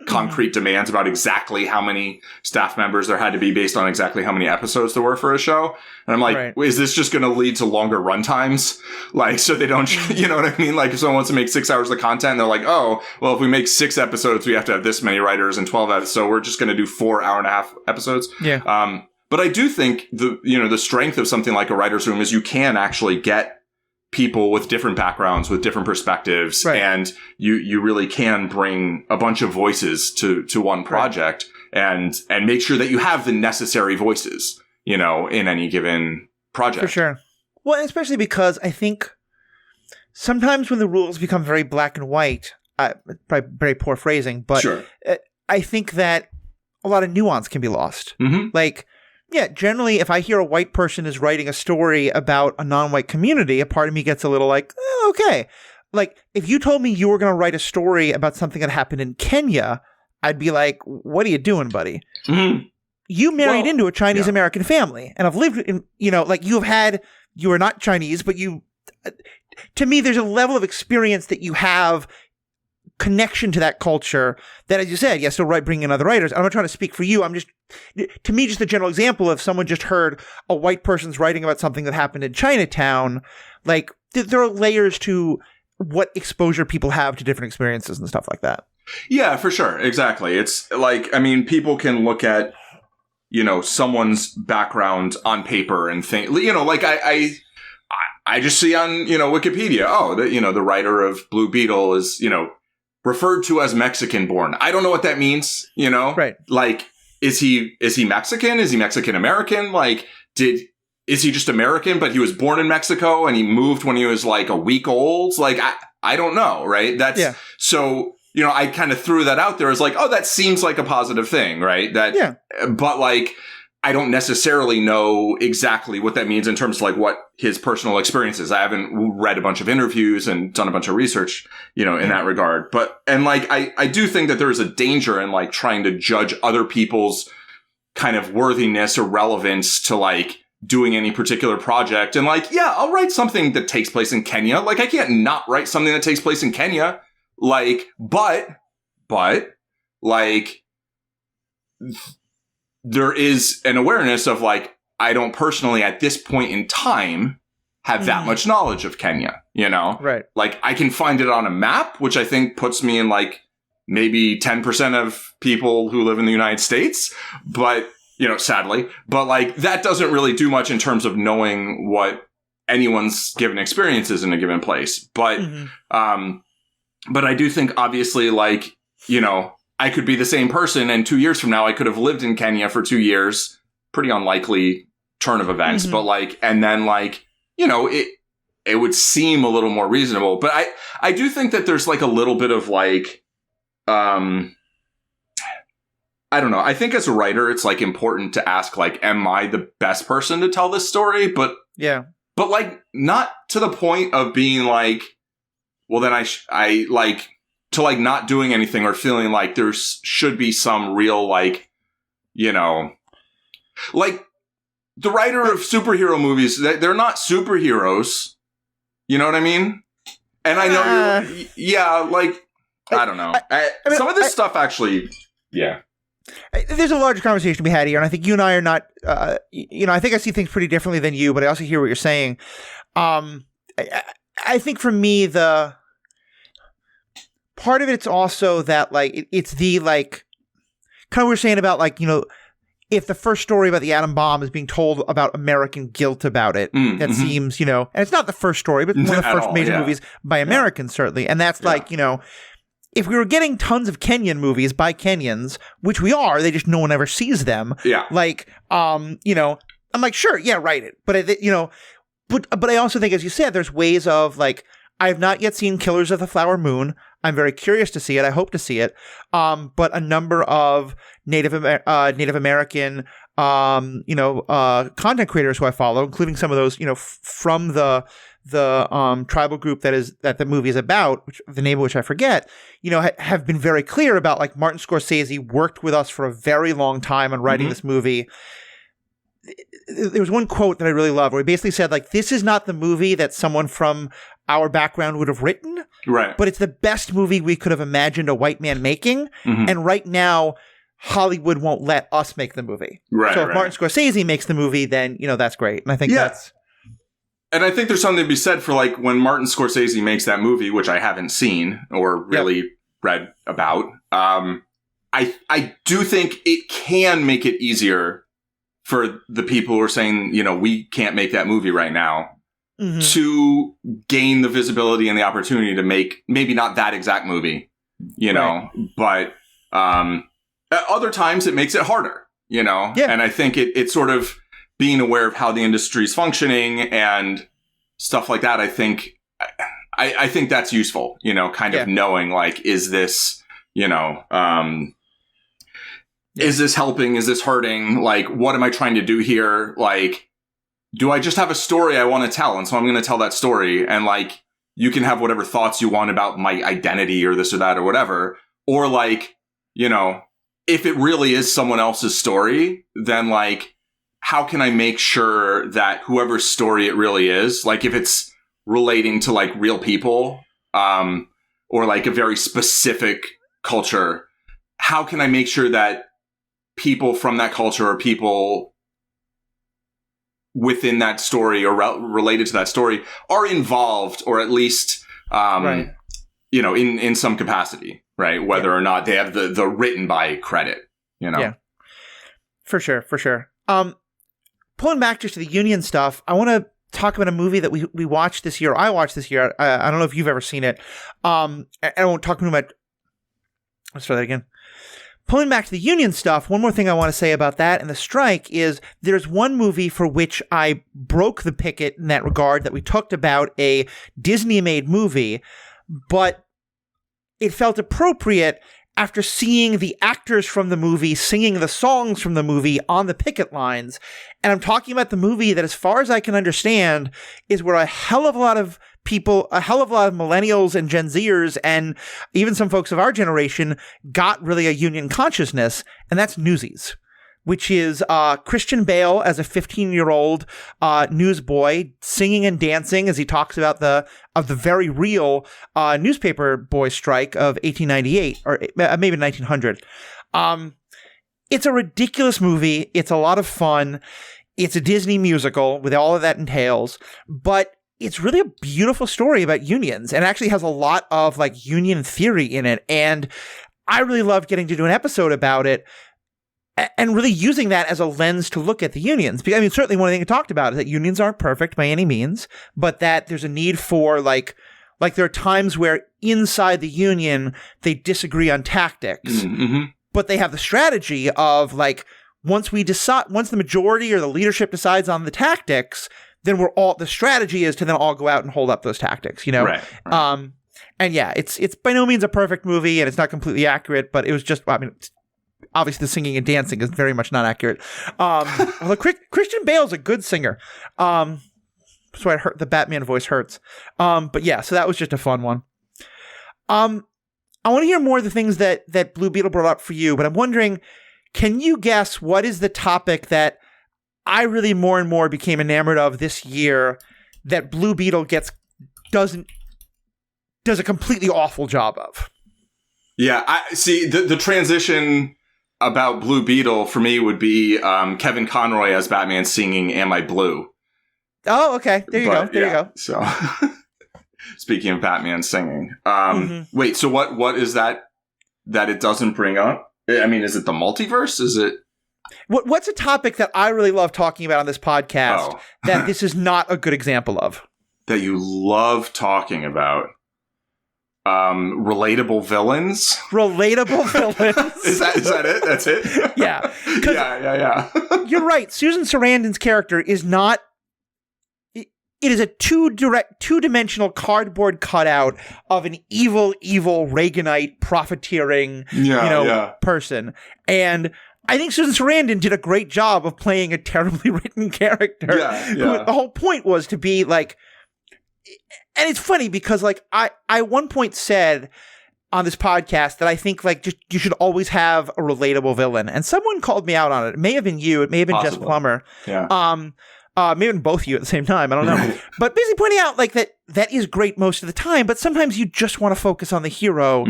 concrete demands about exactly how many staff members there had to be based on exactly how many episodes there were for a show. And I'm like, is this just going to lead to longer runtimes? Like, so they don't, you know what I mean? Like if someone wants to make 6 hours of content, they're like, oh, well, if we make 6 episodes, we have to have this many writers and 12 episodes. So we're just going to do 4 hour-and-a-half episodes. Yeah. But I do think the strength of something like a writer's room is you can actually get people with different backgrounds, with different perspectives, and you really can bring a bunch of voices to one project and make sure that you have the necessary voices, in any given project. For sure. Well, especially because I think sometimes when the rules become very black and white, probably very poor phrasing, but sure. I think that a lot of nuance can be lost. Mm-hmm. Like, yeah, generally, if I hear a white person is writing a story about a non-white community, a part of me gets a little like, okay. Like, if you told me you were going to write a story about something that happened in Kenya, I'd be like, what are you doing, buddy? Mm-hmm. You married into a Chinese American family, and I've lived in, like you are not Chinese, but to me, there's a level of experience that you have connection to that culture that, as you said, yes, still bring in other writers. I'm not trying to speak for you. I'm just, to me, just a general example of someone just heard a white person's writing about something that happened in Chinatown. Like, there are layers to what exposure people have to different experiences and stuff like that. Yeah, for sure. Exactly. It's like, I mean, people can look at, someone's background on paper and think, like I just see on, Wikipedia, the writer of Blue Beetle is, referred to as Mexican born. I don't know what that means, Right. Like, is he Mexican? Is he Mexican American? Like, is he just American, but he was born in Mexico and he moved when he was like a week old? Like, I don't know. Right. So, I kind of threw that out there as like, oh, that seems like a positive thing. Right. But like, I don't necessarily know exactly what that means in terms of like what his personal experience is. I haven't read a bunch of interviews and done a bunch of research, in that regard. But, and like, I do think that there is a danger in like trying to judge other people's kind of worthiness or relevance to like doing any particular project. And like, yeah, I'll write something that takes place in Kenya. Like, I can't not write something that takes place in Kenya. Like, but like, there is an awareness of like, I don't personally at this point in time have that much knowledge of Kenya, Right. Like I can find it on a map, which I think puts me in like maybe 10% of people who live in the United States, but sadly, but like that doesn't really do much in terms of knowing what anyone's given experience is in a given place. But, but I do think obviously like, I could be the same person and 2 years from now, I could have lived in Kenya for 2 years. Pretty unlikely turn of events, but like, and then like, it would seem a little more reasonable. But I do think that there's like a little bit of like, I don't know. I think as a writer, it's like important to ask like, am I the best person to tell this story? But like not to the point of being like, well, then I like, to like not doing anything or feeling like there should be some real like, like the writer of superhero movies, they're not superheroes. You know what I mean? And I know, like, I don't know. I mean, some of this stuff actually, there's a larger conversation to be had here, and I think you and I are not, I think I see things pretty differently than you, but I also hear what you're saying. I think for me, the part of it's also that like it's the like kind of what we're saying about like if the first story about the atom bomb is being told about American guilt about it, that seems and it's not the first story, but one of the first major movies by Americans certainly, and that's like if we were getting tons of Kenyan movies by Kenyans, which we are, they just no one ever sees them. Like I'm like sure, write it, but but I also think, as you said, there's ways of like. I have not yet seen Killers of the Flower Moon. I'm very curious to see it. I hope to see it. But a number of Native American, content creators who I follow, including some of those, from the tribal group that the movie is about, the name of which I forget, have been very clear about, like, Martin Scorsese worked with us for a very long time on writing this movie. There was one quote that I really love where he basically said, like, this is not the movie that someone from our background would have written, right? But it's the best movie we could have imagined a white man making. And right now, Hollywood won't let us make the movie. Right. So if Martin Scorsese makes the movie, then, that's great. And I think that's... And I think there's something to be said for, like, when Martin Scorsese makes that movie, which I haven't seen or really read about, I do think it can make it easier for the people who are saying, we can't make that movie right now, to gain the visibility and the opportunity to make maybe not that exact movie, but other times it makes it harder, And I think it's sort of being aware of how the industry is functioning and stuff like that. I think that's useful, of knowing, like, is this, is this helping? Is this hurting? Like, what am I trying to do here? Like, do I just have a story I want to tell? And so I'm going to tell that story. And, like, you can have whatever thoughts you want about my identity or this or that or whatever. Or, like, if it really is someone else's story, then, like, how can I make sure that whoever's story it really is, like, if it's relating to, like, real people, or, like, a very specific culture, how can I make sure that people from that culture or people within that story or related to that story are involved, or at least, in some capacity, right? Whether or not they have the written by credit, Yeah, for sure. Pulling back just to the union stuff, I want to talk about a movie that we watched this year. I watched this year. I don't know if you've ever seen it. I won't talk too much. Let's try that again. Pulling back to the union stuff, one more thing I want to say about that and the strike is there's one movie for which I broke the picket in that regard, that we talked about, a Disney-made movie, but it felt appropriate after seeing the actors from the movie singing the songs from the movie on the picket lines. And I'm talking about the movie that, as far as I can understand, is where a hell of a lot of people, a hell of a lot of millennials and Gen Zers, and even some folks of our generation, got really a union consciousness, and that's Newsies, which is Christian Bale as a 15-year-old newsboy singing and dancing as he talks about the very real newspaper boy strike of 1898, or maybe 1900. It's a ridiculous movie. It's a lot of fun. It's a Disney musical with all of that entails, but it's really a beautiful story about unions, and actually has a lot of, like, union theory in it. And I really loved getting to do an episode about it and really using that as a lens to look at the unions. Because, I mean, certainly one of the things I talked about is that unions aren't perfect by any means, but that there's a need for, like there are times where inside the union, they disagree on tactics, but they have the strategy of, like, once the majority or the leadership decides on the tactics, then the strategy is to then all go out and hold up those tactics, Right. And yeah, it's by no means a perfect movie, and it's not completely accurate, but it was just, I mean, obviously the singing and dancing is very much not accurate. Although Christian Bale's a good singer. So the Batman voice hurts. But yeah, so that was just a fun one. I want to hear more of the things that Blue Beetle brought up for you, but I'm wondering, can you guess what is the topic that I really more and more became enamored of this year that Blue Beetle does a completely awful job of? Yeah, I see the transition about Blue Beetle for me would be Kevin Conroy as Batman singing "Am I Blue?" Oh, okay. There you go. So, speaking of Batman singing, wait. So what is that it doesn't bring up? I mean, is it the multiverse? Is it? What's a topic that I really love talking about on this podcast that this is not a good example of? That you love talking about? Relatable villains? Relatable villains. Is that it? That's it? Yeah. Yeah. You're right. Susan Sarandon's character is not... it is a two-dimensional cardboard cutout of an evil Reaganite profiteering, person. And I think Susan Sarandon did a great job of playing a terribly written character. Who, the whole point was to be like, and it's funny because like I at one point said on this podcast that I think like just you should always have a relatable villain, and someone called me out on it. It may have been you. It may have been Jess Plummer. Yeah. Maybe both of you at the same time. I don't know. But basically pointing out like that is great most of the time, but sometimes you just want to focus on the hero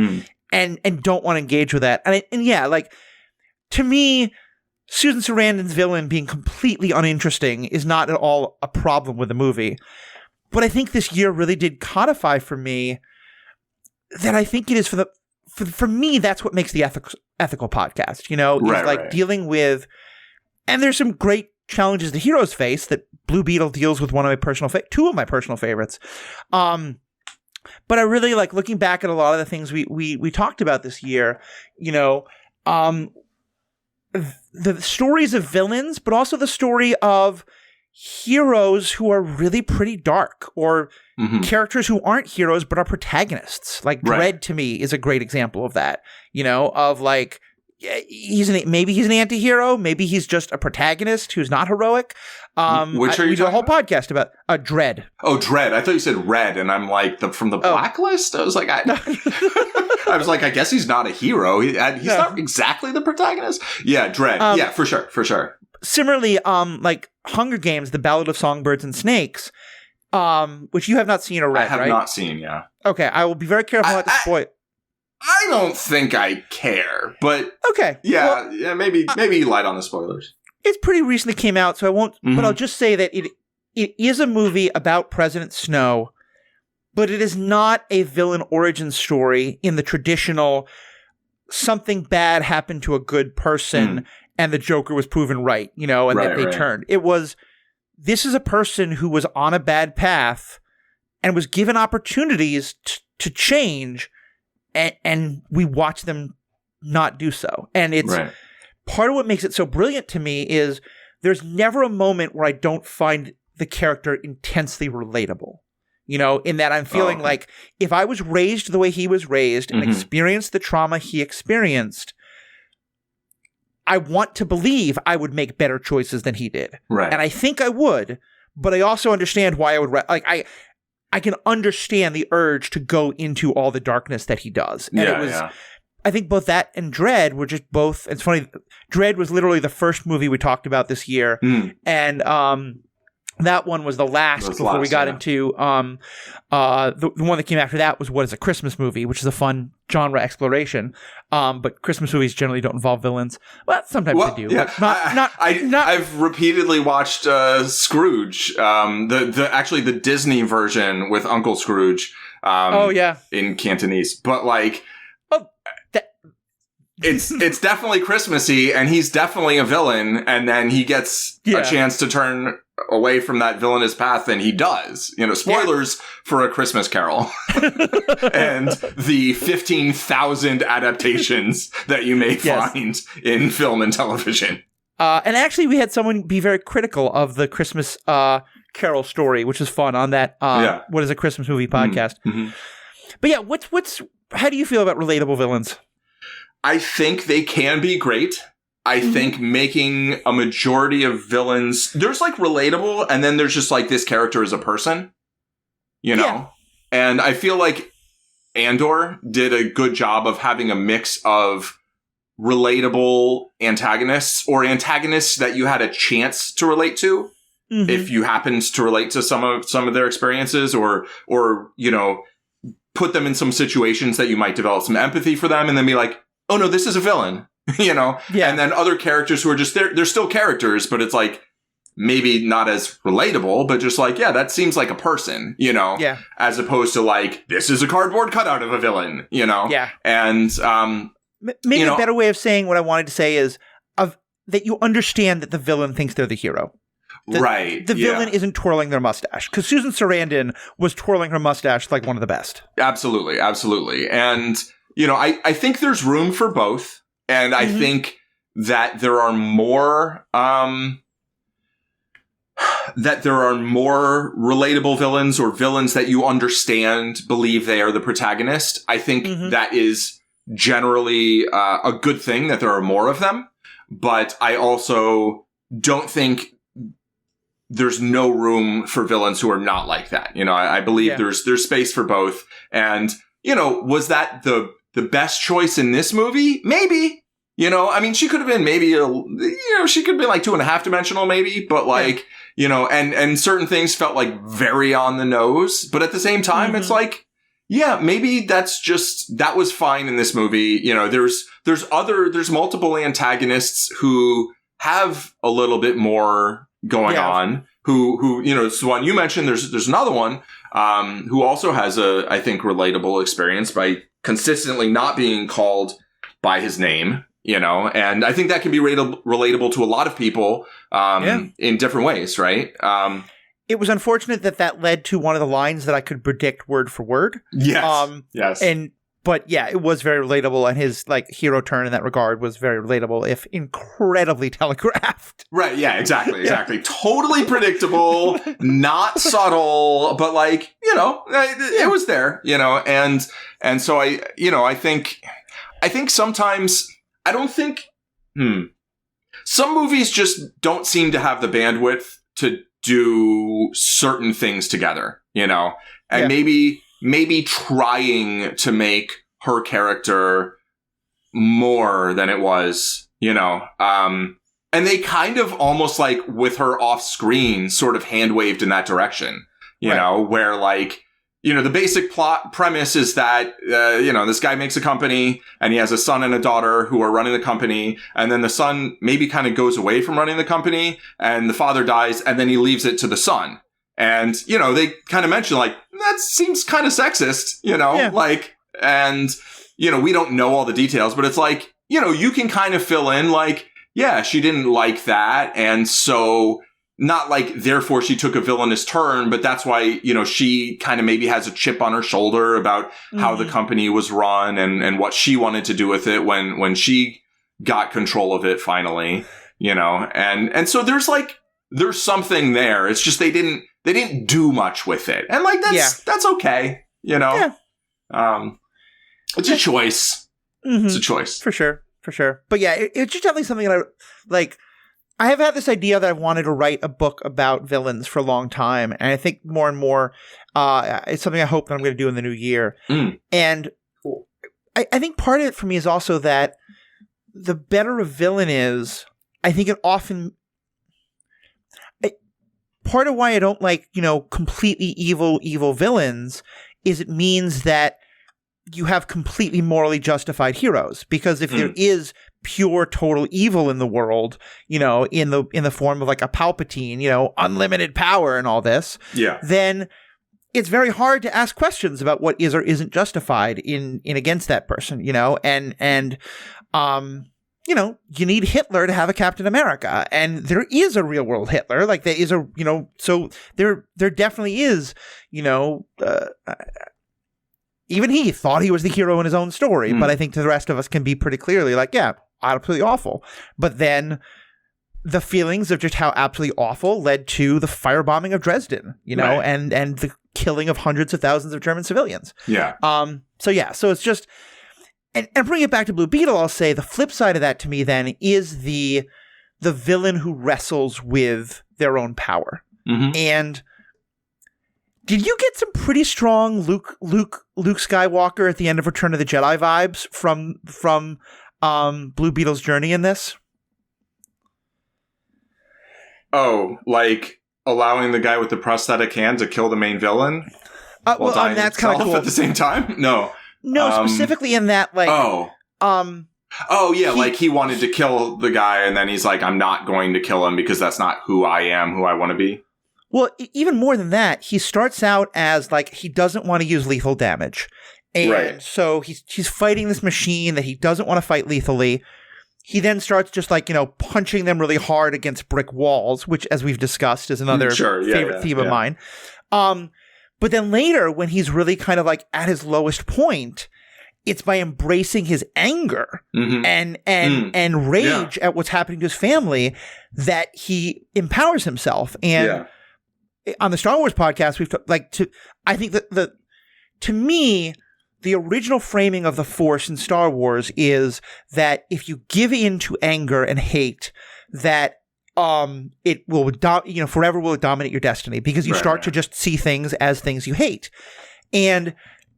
and don't want to engage with that. And yeah, like to me, Susan Sarandon's villain being completely uninteresting is not at all a problem with the movie. But I think this year really did codify for me that I think it is for me, that's what makes the ethical podcast, is dealing with, and there's some great challenges the heroes face that Blue Beetle deals with two of my personal favorites. But I really like looking back at a lot of the things we talked about this year, the stories of villains, but also the story of heroes who are really pretty dark, or characters who aren't heroes but are protagonists. Like Dredd to me is a great example of that, of like, maybe he's an anti-hero, maybe he's just a protagonist who's not heroic. Which are you we do a whole podcast about Dredd. Oh, Dredd. I thought you said Red, and I'm like, from the Blacklist? I was like, I guess he's not a hero. He's not exactly the protagonist. Yeah, Dredd. Yeah, for sure. Similarly, like Hunger Games, The Ballad of Songbirds and Snakes, which you have not seen or read, right? I have not seen, yeah. Okay, I will be very careful not to spoil. I don't think I care, but okay, maybe you lied on the spoilers. It's pretty recently came out, so I won't. But I'll just say that it is a movie about President Snow, but it is not a villain origin story in the traditional something bad happened to a good person and the Joker was proven right, and that they turned. It was, this is a person who was on a bad path and was given opportunities to change. And we watch them not do so. And it's part of what makes it so brilliant to me is there's never a moment where I don't find the character intensely relatable. In that I'm feeling like if I was raised the way he was raised and experienced the trauma he experienced, I want to believe I would make better choices than he did. Right. And I think I would, but I also understand why I would I can understand the urge to go into all the darkness that he does. And it was, I think both that and Dredd were just both, it's funny, Dredd was literally the first movie we talked about this year. And that one was the last before we got into the one that came after that was What is a Christmas Movie, which is a fun genre exploration. But Christmas movies generally don't involve villains. Well, sometimes they do. Yeah. But I've repeatedly watched Scrooge, the Disney version with Uncle Scrooge. In Cantonese, but like. It's definitely Christmassy, and he's definitely a villain, and then he gets a chance to turn away from that villainous path, and he does. Spoilers for A Christmas Carol. And the 15,000 adaptations that you may find in film and television. And actually, we had someone be very critical of the Christmas Carol story, which is fun on that What is a Christmas Movie podcast. But yeah, how do you feel about relatable villains? I think they can be great. I think making a majority of villains, there's like relatable, and then there's just like this character is a person, Yeah. And I feel like Andor did a good job of having a mix of relatable antagonists, or antagonists that you had a chance to relate to, if you happened to relate to some of their experiences, or put them in some situations that you might develop some empathy for them, and then be like, oh no, this is a villain, And then other characters who are just, they're still characters, but it's like, maybe not as relatable, but just like, that seems like a person, as opposed to like, this is a cardboard cutout of a villain, Yeah. And, maybe a better way of saying what I wanted to say is that you understand that the villain thinks they're the hero. The villain isn't twirling their mustache, because Susan Sarandon was twirling her mustache like one of the best. Absolutely. And, I think there's room for both. And I think that there are more, that there are more relatable villains or villains that you understand, believe they are the protagonist. I think that is generally a good thing that there are more of them. But I also don't think there's no room for villains who are not like that. You know, I believe there's space for both. And, you know, was that the best choice in this movie? Maybe. You know, I mean, she could have been maybe, she could have been like 2.5 dimensional maybe, but like, you know, and certain things felt like very on the nose. But at the same time, it's like, yeah, maybe that was fine in this movie. You know, there's multiple antagonists who have a little bit more going on, who, you know, it's the one you mentioned. There's another one, who also has I think, relatable experience by consistently not being called by his name. You know, and I think that can be relatable to a lot of people in different ways, right? It was unfortunate that led to one of the lines that I could predict word for word. Yes. Yes. But yeah, it was very relatable, and his like hero turn in that regard was very relatable, if incredibly telegraphed. Right. Yeah. Exactly. Totally predictable, not subtle, but like, you know, it was there. You know, and so I think sometimes. I don't think, some movies just don't seem to have the bandwidth to do certain things together, you know, and maybe trying to make her character more than it was, you know, and they kind of almost like with her off screen sort of hand waved in that direction, you know, where like, you know, the basic plot premise is that, this guy makes a company and he has a son and a daughter who are running the company. And then the son maybe kind of goes away from running the company and the father dies and then he leaves it to the son. And, you know, they kind of mention like, that seems kind of sexist, you know, like, and, you know, we don't know all the details, but it's like, you know, you can kind of fill in like, yeah, she didn't like that. And so not like, therefore she took a villainous turn, but that's why, you know, she kind of maybe has a chip on her shoulder about how the company was run and what she wanted to do with it when she got control of it finally, you know, and so there's something there. It's just they didn't do much with it. And like, that's okay. You know, it's a choice. It's a choice for sure. But yeah, it's just definitely something that I have had this idea that I wanted to write a book about villains for a long time. And I think more and more, it's something I hope that I'm going to do in the new year. And I think part of it for me is also that the better a villain is, I think it often, part of why I don't like, you know, completely evil villains is it means that you have completely morally justified heroes. Because if there is pure total evil in the world, you know, in the form of like a Palpatine, you know, unlimited power and all this, then it's very hard to ask questions about what is or isn't justified in against that person, you know, and you know, you need Hitler to have a Captain America, and there is a real world Hitler, like there is a, you know, so there definitely is, you know, even he thought he was the hero in his own story, but I think to the rest of us can be pretty clearly like, yeah, absolutely awful. But then the feelings of just how absolutely awful led to the firebombing of Dresden, you know, and the killing of hundreds of thousands of German civilians. So it's just, and bring it back to Blue Beetle, I'll say the flip side of that to me then is the villain who wrestles with their own power. And did you get some pretty strong Luke Skywalker at the end of Return of the Jedi vibes from Blue Beetle's journey in this? Oh, like allowing the guy with the prosthetic hand to kill the main villain? Well, I mean, that's kind of cool. At the same time? No, specifically in that, like, like he wanted to kill the guy, and then he's like, "I'm not going to kill him because that's not who I am, who I want to be." Well, even more than that, he starts out as like he doesn't want to use lethal damage, and so he's fighting this machine that he doesn't want to fight lethally. He then starts just like, you know, punching them really hard against brick walls, which, as we've discussed, is another favorite theme of mine. But then later, when he's really kind of like at his lowest point, it's by embracing his anger and rage at what's happening to his family that he empowers himself. And on the Star Wars podcast, I think that to me, the original framing of the Force in Star Wars is that if you give in to anger and hate, that it will forever will dominate your destiny, because you start to just see things as things you hate. And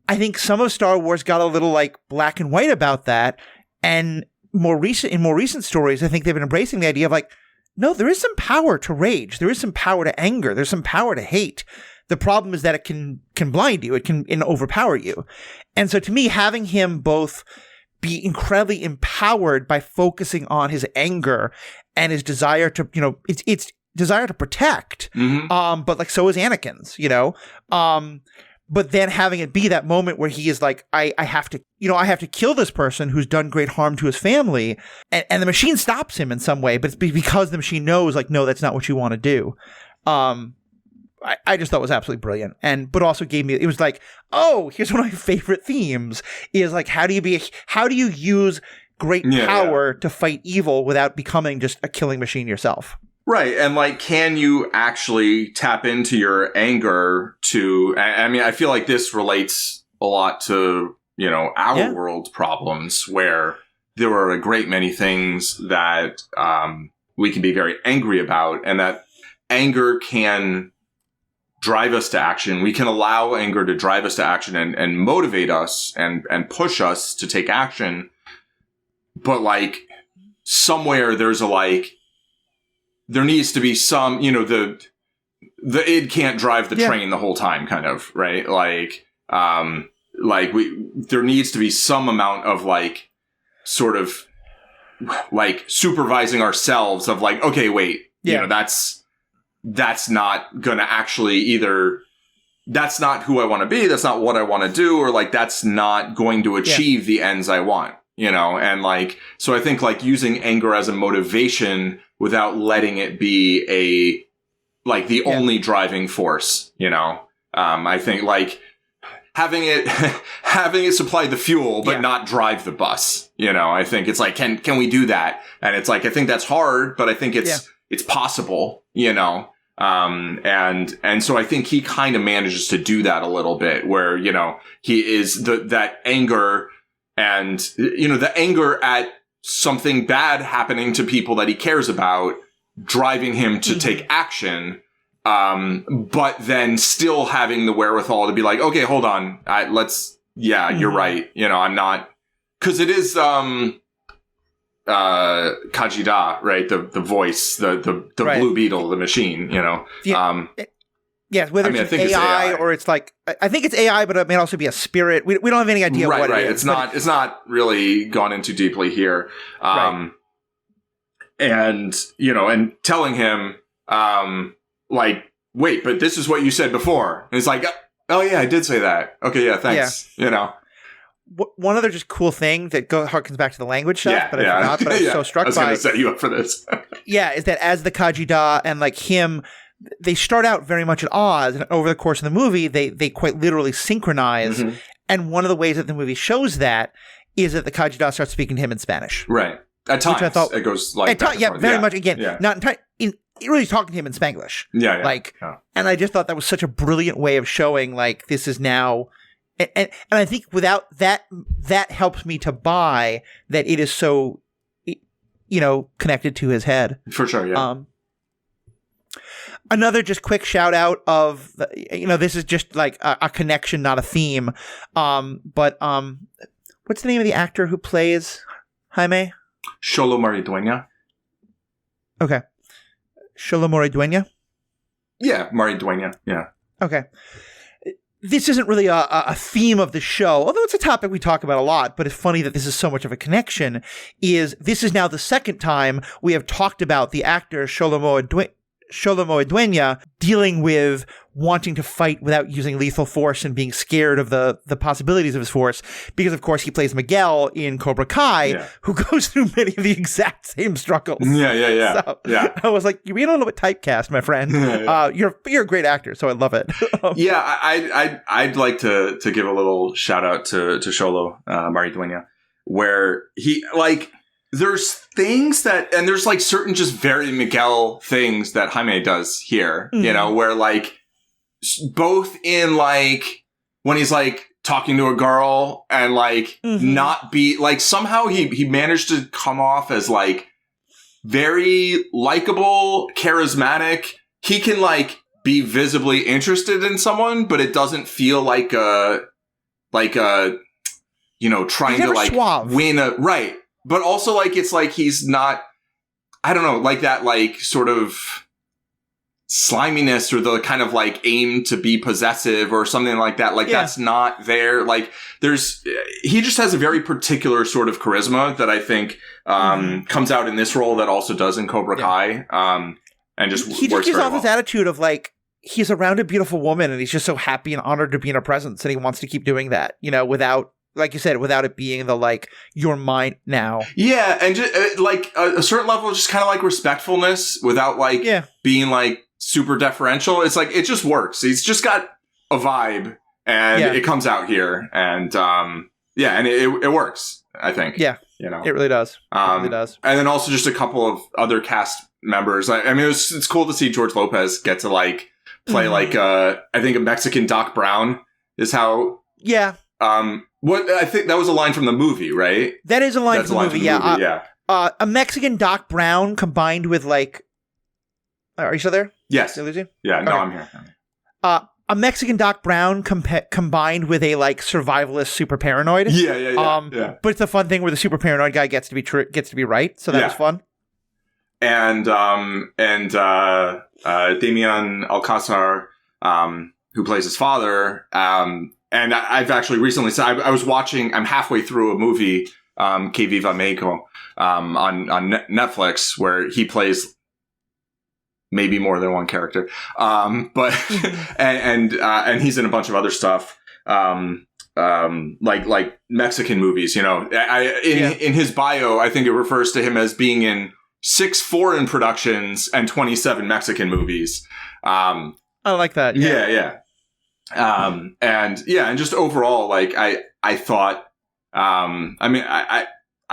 I think some of Star Wars got a little like black and white about that, and in more recent stories, I think they've been embracing the idea of like, no, there is some power to rage, there is some power to anger, there's some power to hate. The problem is that it can blind you, it can overpower you. And so to me, having him both be incredibly empowered by focusing on his anger and his desire to, it's desire to protect, but like so is Anakin's, but then having it be that moment where he is like, I have to kill this person who's done great harm to his family, and the machine stops him in some way, but it's because the machine knows like, no, that's not what you want to do. I just thought it was absolutely brilliant, but also it was like, oh, here's one of my favorite themes is like, how do you use great power to fight evil without becoming just a killing machine yourself? Right. And like, can you actually tap into your anger to, I mean, I feel like this relates a lot to, our world's problems, where there are a great many things that we can be very angry about, and that anger can drive us to action. We can allow anger to drive us to action and motivate us and push us to take action. But like, somewhere there's there needs to be some, the id can't drive the train the whole time, kind of, right? There needs to be some amount of like, sort of like supervising ourselves of like, okay, wait, that's not going to actually either, that's not who I want to be, that's not what I want to do, or like, that's not going to achieve the ends I want, and like, so I think like using anger as a motivation without letting it be the only driving force, I think like having it supply the fuel, but not drive the bus, I think it's like, can we do that? And it's like, I think that's hard, but I think it's possible, and so I think he kind of manages to do that a little bit, where, he is that anger and, the anger at something bad happening to people that he cares about, driving him to take action, but then still having the wherewithal to be like, okay, hold on, you're right. I'm not, cause it is, Kajida, right? The voice, the Blue Beetle, the machine, whether it's AI or it's like, I think it's AI, but it may also be a spirit. We don't have any idea what it is. It's not really gone into deeply here. And telling him, like, wait, but this is what you said before. And it's like, oh yeah, I did say that. Okay, yeah, thanks. One other just cool thing that harkens back to the language stuff, but I forgot, but I was so struck by. I was going to set you up for this. Is that as the Kajida and like him, they start out very much at odds, and over the course of the movie, they quite literally synchronize. And one of the ways that the movie shows that is that the Kajida starts speaking to him in Spanish. Right. At times, which I thought, it goes like very much. Again, not entirely. Really talking to him in Spanglish. And I just thought that was such a brilliant way of showing like this is now. And I think without that helps me to buy that it is so, connected to his head. For sure, yeah. Another just quick shout out of, this is just like a connection, not a theme. But what's the name of the actor who plays Jaime? Xolo Maridueña. Okay. Xolo Maridueña? Yeah, Maridueña, yeah. Okay. This isn't really a theme of the show, although it's a topic we talk about a lot, but it's funny that this is so much of a connection, this is now the second time we have talked about the actor Xolo Maridueña dealing with wanting to fight without using lethal force and being scared of the possibilities of his force, because of course he plays Miguel in Cobra Kai, who goes through many of the exact same struggles. So I was like, you're being a little bit typecast, my friend. You're a great actor, so I love it. I'd like to give a little shout out to Xolo Maridueña, where he like there's things that, and there's like certain just very Miguel things that Jaime does here, you know, where like both in like when he's like talking to a girl and like not be like, somehow he managed to come off as like very likable, charismatic. He can like be visibly interested in someone, but it doesn't feel like a you know, trying to like suave. win a right. But also like it's like he's not, I don't know, like that like sort of sliminess or the kind of like aim to be possessive or something like that. Like that's not there. Like he just has a very particular sort of charisma that I think comes out in this role that also does in Cobra Kai. And just he works gives very off well. this attitude of like, he's around a beautiful woman and he's just so happy and honored to be in her presence and he wants to keep doing that, you know, without, like you said, without it being the like, you're mine now. Yeah, and just like a certain level of just kind of like respectfulness without like being like super deferential. It's like, it just works. He's just got a vibe and it comes out here. And and it works, I think. Yeah. You know, it really does. It really does. And then also just a couple of other cast members. I mean, it's cool to see George Lopez get to like play like I think a Mexican Doc Brown is how. Yeah. What I think that was a line from the movie, right? That is a line from the movie. A Mexican Doc Brown combined with like. Are you still there? Yes. Did I lose you? Yeah. No, I'm here. A Mexican Doc Brown combined with a like survivalist super paranoid. Yeah. But it's a fun thing where the super paranoid guy gets to be right. So that was fun. And Damian Alcázar, who plays his father, and I've actually recently said I was watching. I'm halfway through a movie, Que Viva Mexico, on Netflix, where he plays maybe more than one character, but and he's in a bunch of other stuff, like Mexican movies. You know, in his bio, I think it refers to him as being in 6 foreign productions and 27 Mexican movies. I like that. Yeah. And just overall, like I thought, I mean, I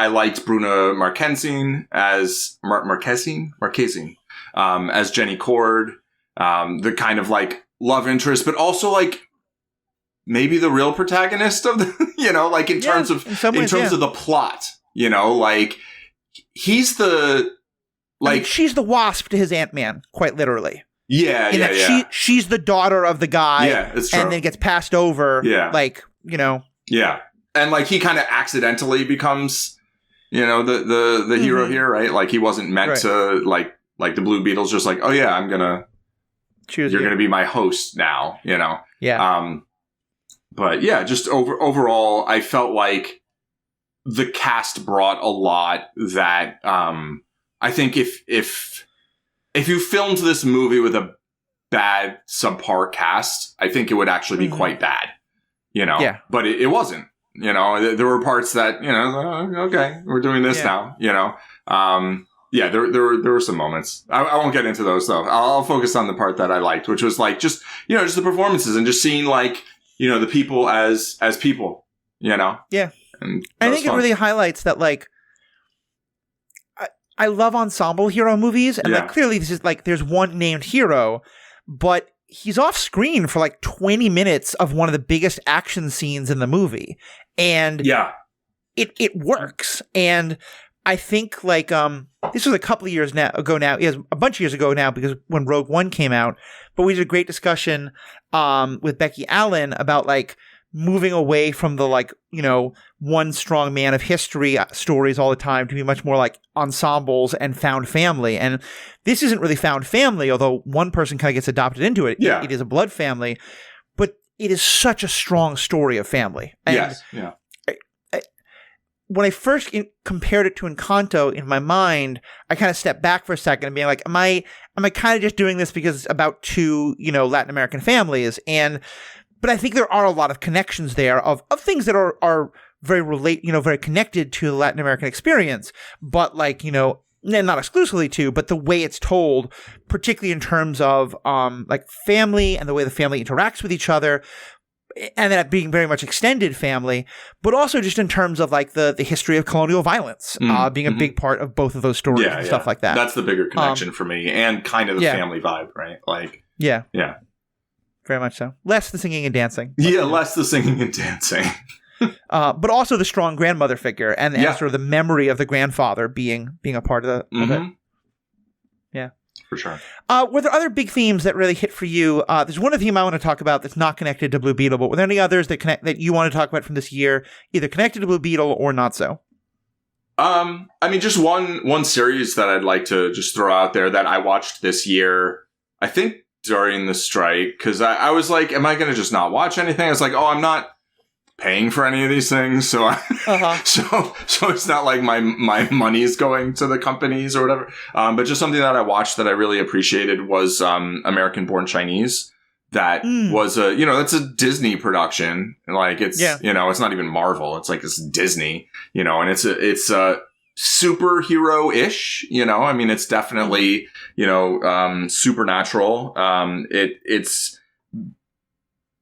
liked Bruna Marquezine as Marquezine, as Jenny Cord, the kind of like love interest, but also like maybe the real protagonist of the, you know, like in terms of the plot, you know, like he's the, like, I mean, she's the Wasp to his Ant-Man, quite literally. Yeah. She's the daughter of the guy. Yeah, it's true. And then gets passed over. Yeah. Like, you know. Yeah. And like he kind of accidentally becomes, you know, the hero here, right? Like he wasn't meant to like the Blue Beetle's just like, oh yeah, I'm gonna choose. You're gonna be my host now, you know. Yeah. But yeah, just overall, I felt like the cast brought a lot that I think if you filmed this movie with a bad subpar cast, I think it would actually be quite bad, you know. Yeah. But it wasn't. You know, there were parts that, you know, okay, we're doing this now, you know. There were some moments. I won't get into those though. I'll focus on the part that I liked, which was like just, you know, just the performances and just seeing like, you know, the people as people, you know. Yeah. And I think it really highlights that like I love ensemble hero movies, and like clearly this is like there's one named hero, but he's off screen for like 20 minutes of one of the biggest action scenes in the movie. And it works. And I think like this was a couple of years ago now. It was a bunch of years ago now, because when Rogue One came out, but we did a great discussion with Becky Allen about like moving away from the like, you know, one strong man of history stories all the time to be much more like ensembles and found family. And this isn't really found family, although one person kind of gets adopted into it. It is a blood family, but it is such a strong story of family. And when I first compared it to Encanto in my mind, I kind of stepped back for a second and being like, am I kind of just doing this because it's about two, you know, Latin American families? But I think there are a lot of connections there of things that are very connected to the Latin American experience, but like, you know, not exclusively to, but the way it's told, particularly in terms of like family and the way the family interacts with each other. and that being very much extended family, but also just in terms of like the history of colonial violence being a big part of both of those stories and stuff like that. That's the bigger connection for me, and kind of the family vibe, right? Like, yeah, very much so. Less the singing and dancing. Yeah, less the singing and dancing. But also the strong grandmother figure and sort of the memory of the grandfather being a part of it. Yeah. For sure. Were there other big themes that really hit for you? There's one theme I want to talk about that's not connected to Blue Beetle, but were there any others that you want to talk about from this year, either connected to Blue Beetle or not so? I mean, just one series that I'd like to just throw out there that I watched this year, I think during the strike, because I was like, am I going to just not watch anything? I was like, I'm not paying for any of these things, so so it's not like my money is going to the companies or whatever. But just something that I watched that I really appreciated was American Born Chinese. That was it's a Disney production. Like it's it's not even Marvel. It's like it's Disney. And it's a superhero-ish. I mean, it's definitely supernatural. It's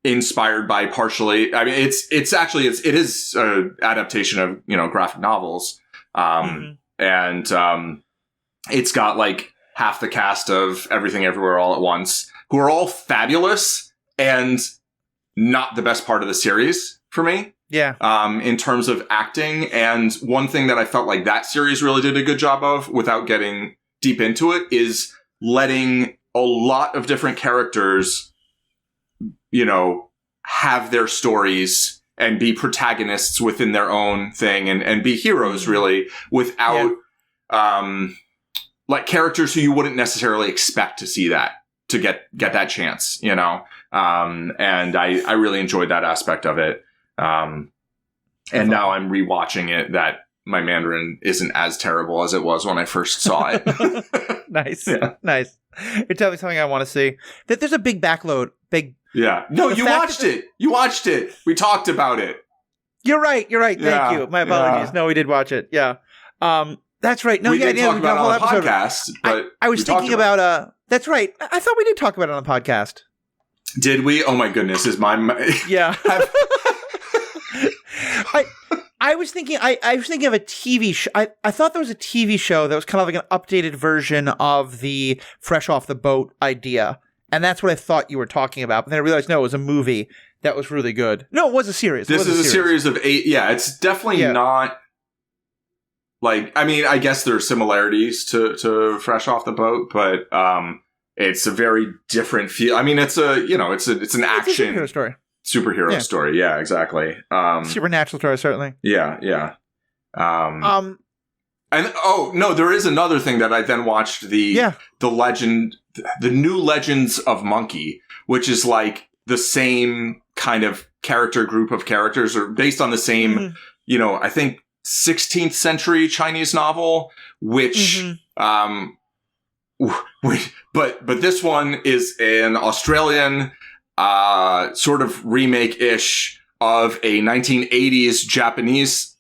inspired by partially, I mean, it is an adaptation of, graphic novels. And it's got like half the cast of Everything Everywhere All at Once, who are all fabulous and not the best part of the series for me. Yeah. In terms of acting. And one thing that I felt like that series really did a good job of, without getting deep into it, is letting a lot of different characters have their stories and be protagonists within their own thing and be heroes, really, without, like characters who you wouldn't necessarily expect to see to get that chance, and I really enjoyed that aspect of it. And now I'm rewatching it, that my Mandarin isn't as terrible as it was when I first saw it. Nice. Yeah. Nice. You're telling me something I want to see. That there's a big backload. Yeah. No, you watched it. You watched it. We talked about it. You're right. Thank you. My apologies. Yeah. No, we did watch it. Yeah. That's right. No, we did talk about it on the podcast. But I was thinking about that's right. I thought we did talk about it on the podcast. Did we? Oh my goodness. Yeah. I was thinking of a TV show. I thought there was a TV show that was kind of like an updated version of the Fresh Off the Boat idea. And that's what I thought you were talking about. But then I realized, no, it was a movie that was really good. No, it was a series. This is a series of 8. Yeah, it's definitely not like, I mean, I guess there are similarities to Fresh Off the Boat, but it's a very different feel. I mean, it's it's an action superhero story. Yeah, exactly. Supernatural story, certainly. Yeah. And there is another thing that I then watched, the new Legends of Monkey, which is like the same kind of character group of characters, or based on the same, I think 16th century Chinese novel, which, but this one is an Australian, sort of remake-ish of a 1980s Japanese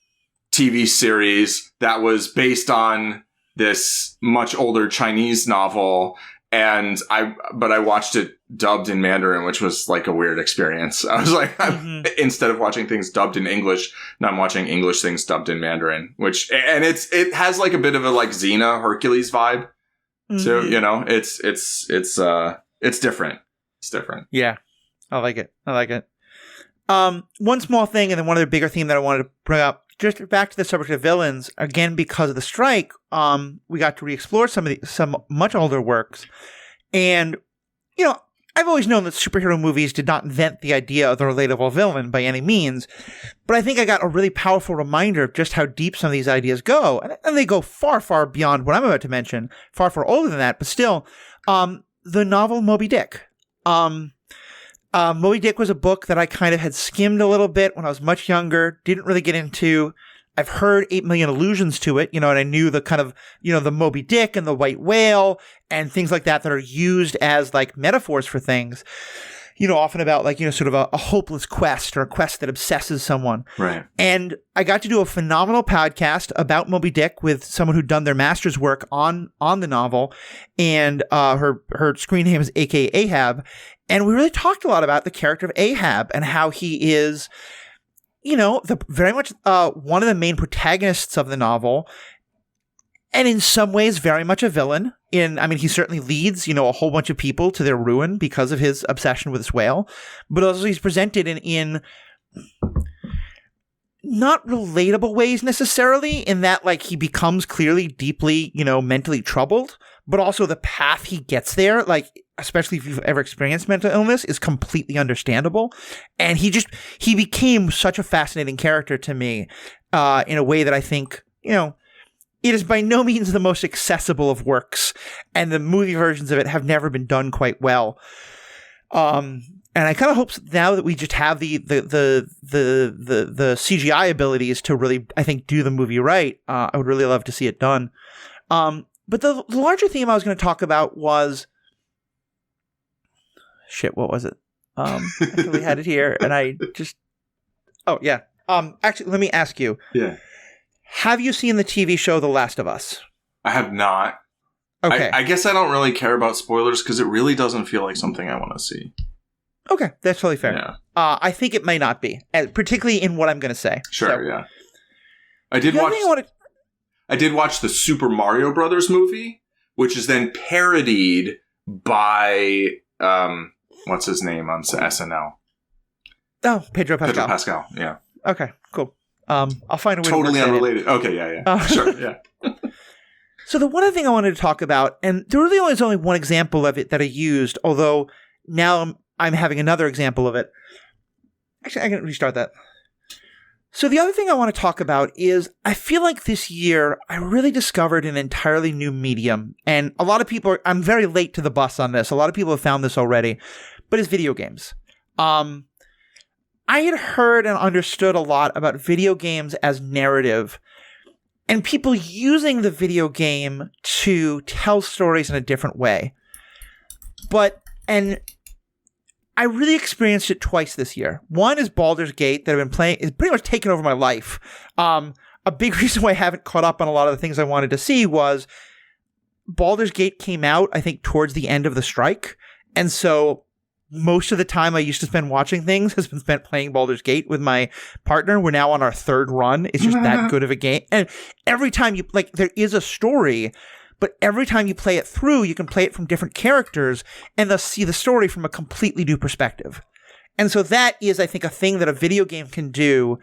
TV series that was based on this much older Chinese novel. And I watched it dubbed in Mandarin, which was like a weird experience. I was like, instead of watching things dubbed in English, now I'm watching English things dubbed in Mandarin, and it has like a bit of a like Xena Hercules vibe. So, it's different. It's different. Yeah. I like it. One small thing, and then one other bigger theme that I wanted to bring up, just back to the subject of villains, again, because of the strike, we got to re-explore some much older works. And, I've always known that superhero movies did not invent the idea of the relatable villain by any means, but I think I got a really powerful reminder of just how deep some of these ideas go. And they go far, far beyond what I'm about to mention, far, far older than that, but still, the novel Moby Dick. Moby Dick was a book that I kind of had skimmed a little bit when I was much younger, didn't really get into. I've heard 8 million allusions to it, and I knew the kind of, the Moby Dick and the white whale and things like that are used as like metaphors for things. often about like, sort of a hopeless quest or a quest that obsesses someone. Right. And I got to do a phenomenal podcast about Moby Dick with someone who'd done their master's work on the novel, and her screen name is A.K. Ahab. And we really talked a lot about the character of Ahab and how he is, very much one of the main protagonists of the novel, and in some ways very much a villain. He certainly leads, a whole bunch of people to their ruin because of his obsession with this whale, but also he's presented in not relatable ways necessarily, in that like he becomes clearly deeply, mentally troubled, but also the path he gets there, like especially if you've ever experienced mental illness, is completely understandable. And he became such a fascinating character to me in a way that I think, it is by no means the most accessible of works, and the movie versions of it have never been done quite well. And I kind of hope now that we just have the CGI abilities to really, I think, do the movie right. I would really love to see it done. But the larger theme I was going to talk about was, what was it? I actually had it here, and I just, oh yeah. Actually, let me ask you. Yeah. Have you seen the TV show The Last of Us? I have not. Okay. I guess I don't really care about spoilers because it really doesn't feel like something I want to see. Okay, that's totally fair. Yeah. I think it may not be, particularly in what I'm going to say. Sure, yeah. I did watch the Super Mario Brothers movie, which is then parodied by, what's his name on SNL? Oh, Pedro Pascal. Pedro Pascal, yeah. Okay, cool. I'll find a way totally to unrelated. Okay, yeah. Sure, yeah. So the one other thing I wanted to talk about, and there really is only one example of it that I used, although now I'm having another example of it. Actually, I can restart that. So the other thing I want to talk about is I feel like this year I really discovered an entirely new medium, and a lot of people I'm very late to the bus on this. A lot of people have found this already, but it's video games. I had heard and understood a lot about video games as narrative and people using the video game to tell stories in a different way. And I really experienced it twice this year. One is Baldur's Gate that I've been playing, is pretty much taken over my life. A big reason why I haven't caught up on a lot of the things I wanted to see was Baldur's Gate came out, I think, towards the end of the strike. And so most of the time I used to spend watching things has been spent playing Baldur's Gate with my partner. We're now on our third run. It's just that good of a game. And every time you, like, there is a story, but every time you play it through, you can play it from different characters and thus see the story from a completely new perspective. And so that is, I think, a thing that a video game can do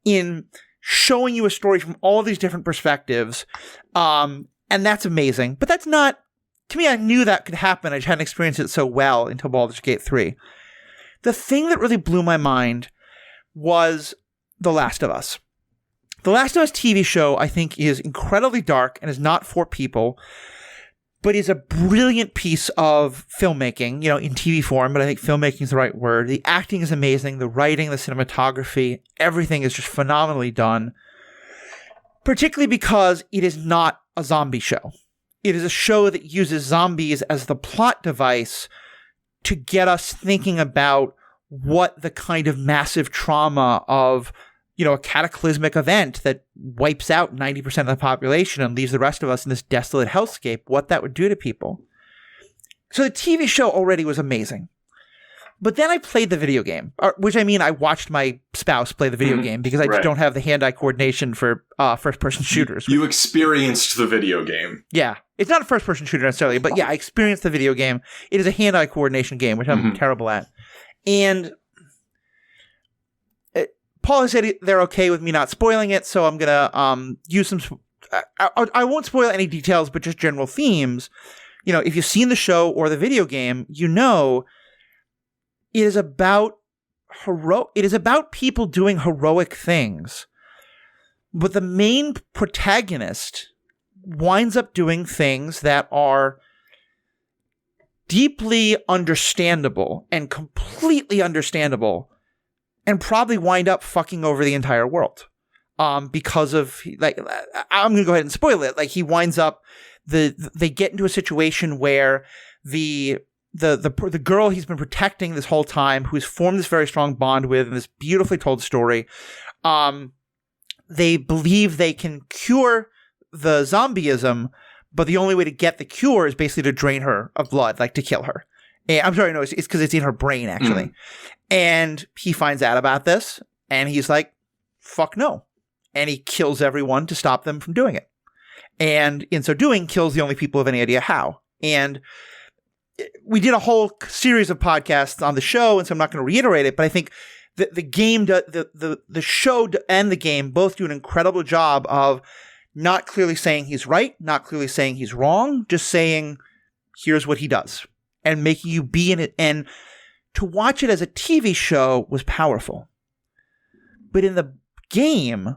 in showing you a story from all these different perspectives. And that's amazing. But that's not, to me, I knew that could happen. I just hadn't experienced it so well until Baldur's Gate 3. The thing that really blew my mind was The Last of Us. The Last of Us TV show, I think, is incredibly dark and is not for people, but is a brilliant piece of filmmaking, in TV form, but I think filmmaking is the right word. The acting is amazing. The writing, the cinematography, everything is just phenomenally done, particularly because it is not a zombie show. It is a show that uses zombies as the plot device to get us thinking about what the kind of massive trauma of, a cataclysmic event that wipes out 90% of the population and leaves the rest of us in this desolate hellscape, what that would do to people. So the TV show already was amazing. But then I played the video game, I watched my spouse play the video game because I just don't have the hand-eye coordination for first-person shooters. You experienced the video game. Yeah. It's not a first-person shooter necessarily, but yeah, I experienced the video game. It is a hand-eye coordination game, which I'm terrible at. And Paul has said they're okay with me not spoiling it, so I'm going to use some... I won't spoil any details, but just general themes. If you've seen the show or the video game, it is about people doing heroic things. But the main protagonist winds up doing things that are deeply understandable and completely understandable and probably wind up fucking over the entire world. Because of, I'm going to go ahead and spoil it. He winds up, they get into a situation where the the girl he's been protecting this whole time, who's formed this very strong bond with in this beautifully told story, they believe they can cure the zombieism, but the only way to get the cure is basically to drain her of blood, like to kill her. And, I'm sorry, no, it's because it's in her brain, actually. And he finds out about this, and he's like, fuck no. And he kills everyone to stop them from doing it. And in so doing, kills the only people who have any idea how. And we did a whole series of podcasts on the show, and so I'm not going to reiterate it, but I think the game, the show and the game both do an incredible job of not clearly saying he's right, not clearly saying he's wrong, just saying, here's what he does, and making you be in it. And to watch it as a TV show was powerful. But in the game,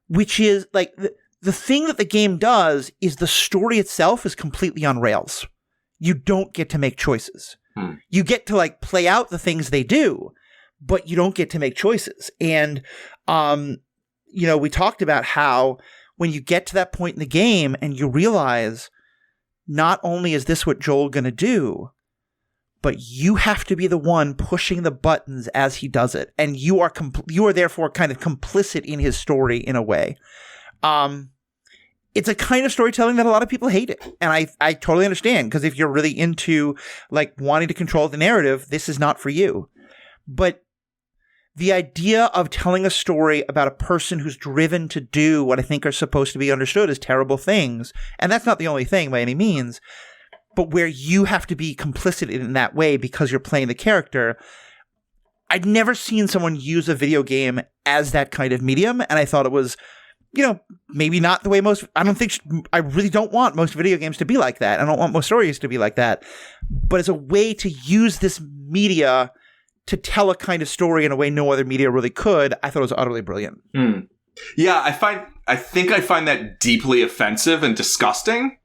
which is like the thing that the game does is the story itself is completely on rails. You don't get to make choices. You get to like play out the things they do, but you don't get to make choices. And, we talked about how when you get to that point in the game and you realize not only is this what Joel going to do, but you have to be the one pushing the buttons as he does it. And you are therefore kind of complicit in his story in a way. It's a kind of storytelling that a lot of people hate it. And I totally understand, because if you're really into like wanting to control the narrative, this is not for you. But the idea of telling a story about a person who's driven to do what I think are supposed to be understood as terrible things, and that's not the only thing by any means, but where you have to be complicit in that way because you're playing the character. I'd never seen someone use a video game as that kind of medium, and I thought it was, maybe not the way I really don't want most video games to be like that. I don't want most stories to be like that. But as a way to use this media to tell a kind of story in a way no other media really could, I thought it was utterly brilliant. Yeah, I think I find that deeply offensive and disgusting.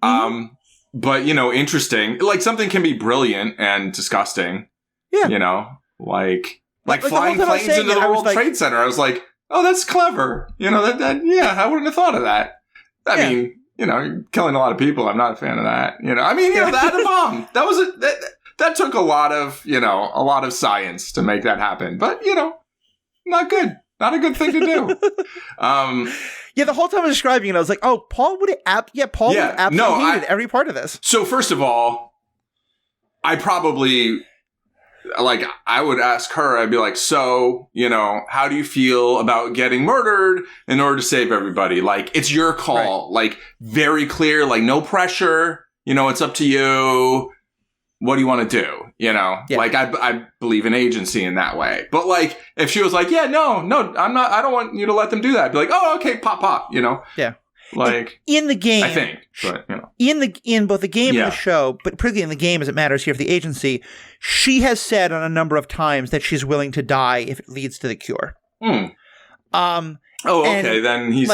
But, interesting. Like, something can be brilliant and disgusting. Yeah. Like flying planes into the World Trade Center. I was like, oh, that's clever. I wouldn't have thought of that. I mean, you're killing a lot of people. I'm not a fan of that. The atom bomb. That took a lot of science to make that happen. But, not good. Not a good thing to do. The whole time I was describing it, I was like, oh, Paul would have absolutely hated every part of this. So first of all, I probably, I would ask her, I'd be like, so, how do you feel about getting murdered in order to save everybody? Like, it's your call. Right. Like, very clear, like, no pressure. It's up to you. What do you want to do? Like, I believe in agency in that way. But like, if she was like, yeah, no, I'm not, I don't want you to let them do that. I'd be like, oh, okay, pop, Yeah. Like, in the game, I think, but, in both the game and the show, but particularly in the game as it matters here for the agency, she has said on a number of times that she's willing to die if it leads to the cure. Okay. Then he's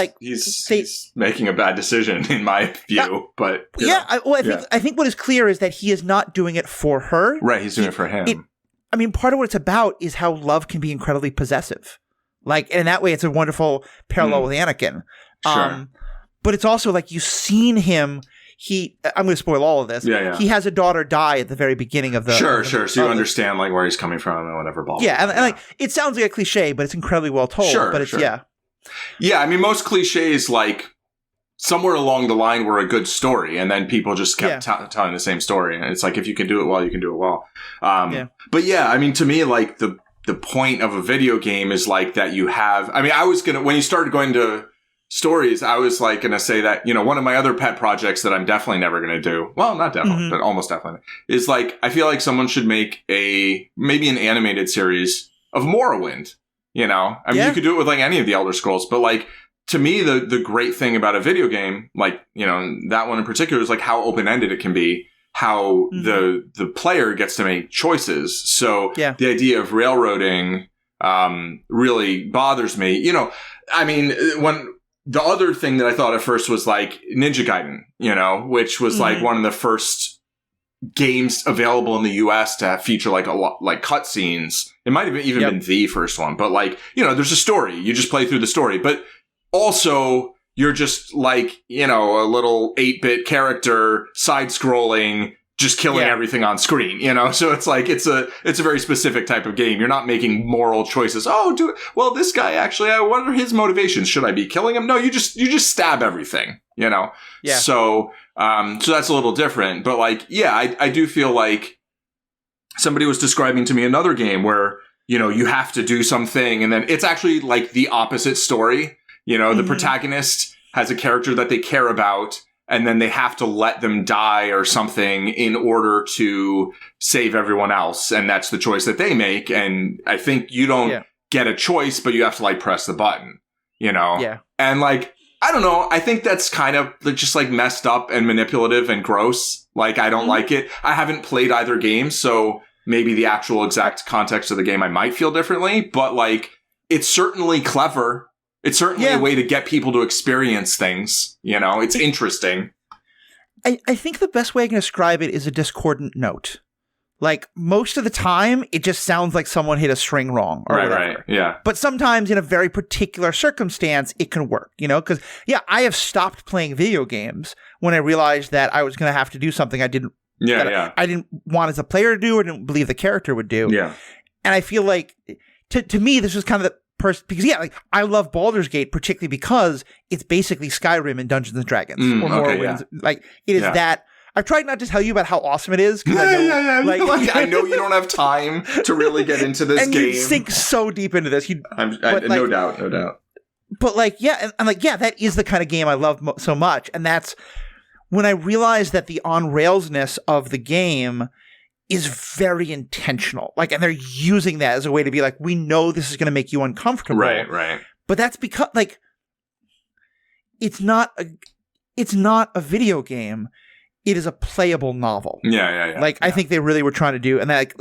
making a bad decision in my view. But I think what is clear is that he is not doing it for her. Right, he's doing it for him. Part of what it's about is how love can be incredibly possessive. Like, and in that way, it's a wonderful parallel with Anakin. Sure. But it's also like you've seen him. I'm going to spoil all of this. Yeah. He has a daughter die at the very beginning of the. Sure. So you understand like where he's coming from and whatever. Blah, and like it sounds like a cliche, but it's incredibly well told. Sure. But it's Yeah, most cliches, like, somewhere along the line were a good story, and then people just kept telling the same story. And it's like, if you can do it well, you can do it well. But to me, like, the point of a video game is, like, that you have... I was going to... When you started going to stories, I was, like, going to say that, one of my other pet projects that I'm definitely never going to do... Well, not definitely, but almost definitely... is, like, I feel like someone should make maybe an animated series of Morrowind. You could do it with like any of the Elder Scrolls, but like to me, the great thing about a video game, like, that one in particular is like how open-ended it can be, how the player gets to make choices. So the idea of railroading, really bothers me. When the other thing that I thought at first was like Ninja Gaiden, which was like one of the first games available in the US to feature like a lot like cutscenes. It might have even been the first one, but like, there's a story. You just play through the story, but also you're just like, a little 8-bit character side scrolling just killing everything on screen, you know? So it's like, it's a very specific type of game. You're not making moral choices. Well, this guy actually, what are his motivations? Should I be killing him? No, you just stab everything, you know? Yeah. So that's a little different. But like, yeah, I do feel like somebody was describing to me another game where, you know, you have to do something and then it's actually like the opposite story. You know, the protagonist has a character that they care about, and then they have to let them die or something in order to save everyone else. And that's the choice that they make. And I think you don't get a choice, but you have to like press the button, you know? Yeah. And like, I don't know. I think that's kind of just like messed up and manipulative and gross. Like, I don't like it. I haven't played either game, so maybe the actual exact context of the game I might feel differently, but like, it's certainly clever. It's certainly a way to get people to experience things, you know? It's interesting. I think the best way I can describe it is a discordant note. Like, most of the time, it just sounds like someone hit a string wrong or whatever. Right, yeah. But sometimes, in a very particular circumstance, it can work, you know? Because, I have stopped playing video games when I realized that I was going to have to do something I didn't I didn't want as a player to do or didn't believe the character would do. Yeah. And I feel like, to me, this was kind of the because I love Baldur's Gate particularly because it's basically Skyrim and Dungeons and Dragons or Morrowind. Like it is that. I've tried not to tell you about how awesome it is. I know you don't have time to really get into this game. And you sink so deep into this. No doubt. But that is the kind of game I love so much, and that's when I realized that the on railsness of the game is very intentional. Like, and they're using that as a way to be like, we know this is going to make you uncomfortable. Right. But that's because, like, it's not a video game. It is a playable novel. Yeah. Like, I think they really were trying to do, and they're like,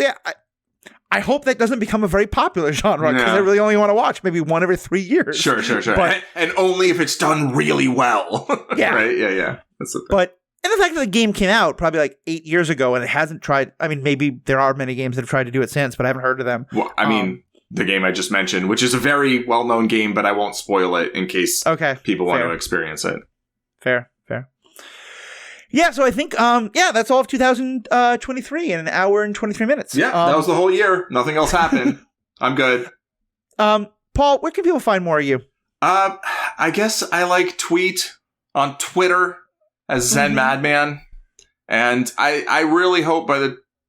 I hope that doesn't become a very popular genre because I really only want to watch maybe one every 3 years. Sure. But, and only if it's done really well. Yeah. Right? Yeah. That's the thing. But, and the fact that the game came out probably like 8 years ago and it hasn't tried, I mean, maybe there are many games that have tried to do it since, but I haven't heard of them. Well, I mean, the game I just mentioned, which is a very well-known game, but I won't spoil it in case people want to experience it. Fair. Yeah, so I think, that's all of 2023 in an hour and 23 minutes. Yeah, that was the whole year. Nothing else happened. I'm good. Paul, where can people find more of you? I guess I tweet on Twitter as Zen Madman. And I really hope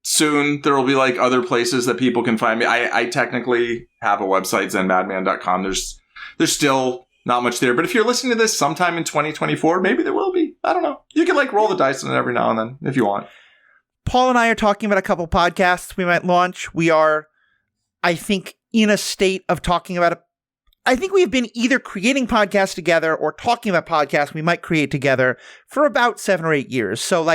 soon there will be other places that people can find me. I technically have a website, zenmadman.com. There's still not much there. But if you're listening to this sometime in 2024, maybe there will be. I don't know. You can roll the dice on it every now and then if you want. Paul and I are talking about a couple podcasts we might launch. We are, I think, in a state of talking about I think we have been either creating podcasts together or talking about podcasts we might create together for about 7 or 8 years. So,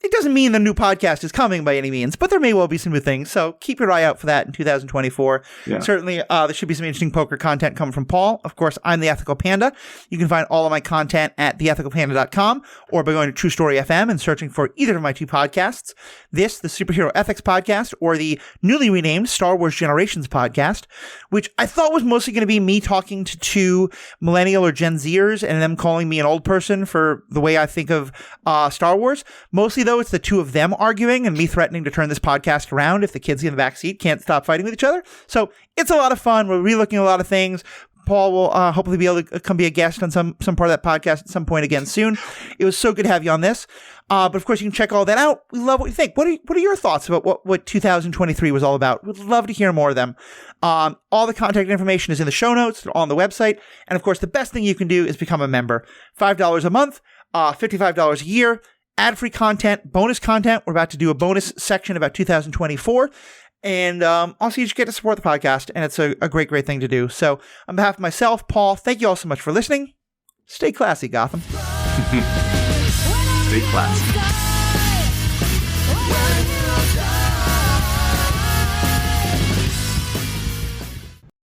it doesn't mean the new podcast is coming by any means, but there may well be some new things. So keep your eye out for that in 2024. Yeah. Certainly, there should be some interesting poker content coming from Paul. Of course, I'm the Ethical Panda. You can find all of my content at theethicalpanda.com or by going to True Story FM and searching for either of my two podcasts. The Superhero Ethics Podcast, or the newly renamed Star Wars Generations Podcast, which I thought was mostly going to be me talking to two millennial or Gen Zers and them calling me an old person for the way I think of Star Wars. Mostly, though, it's the two of them arguing and me threatening to turn this podcast around if the kids in the back seat can't stop fighting with each other. So it's a lot of fun. We're relooking at a lot of things. Paul will hopefully be able to come be a guest on some part of that podcast at some point again soon. It was so good to have you on this. But of course, you can check all that out. We love what you think. What are your thoughts about what 2023 was all about? We'd love to hear more of them. All the contact information is in the show notes. They're on the website. And of course, the best thing you can do is become a member. $5 a month, $55 a year. Ad-free content, bonus content. We're about to do a bonus section about 2024. And also, you just get to support the podcast, and it's a great, great thing to do. So, on behalf of myself, Paul, thank you all so much for listening. Stay classy, Gotham. Stay classy.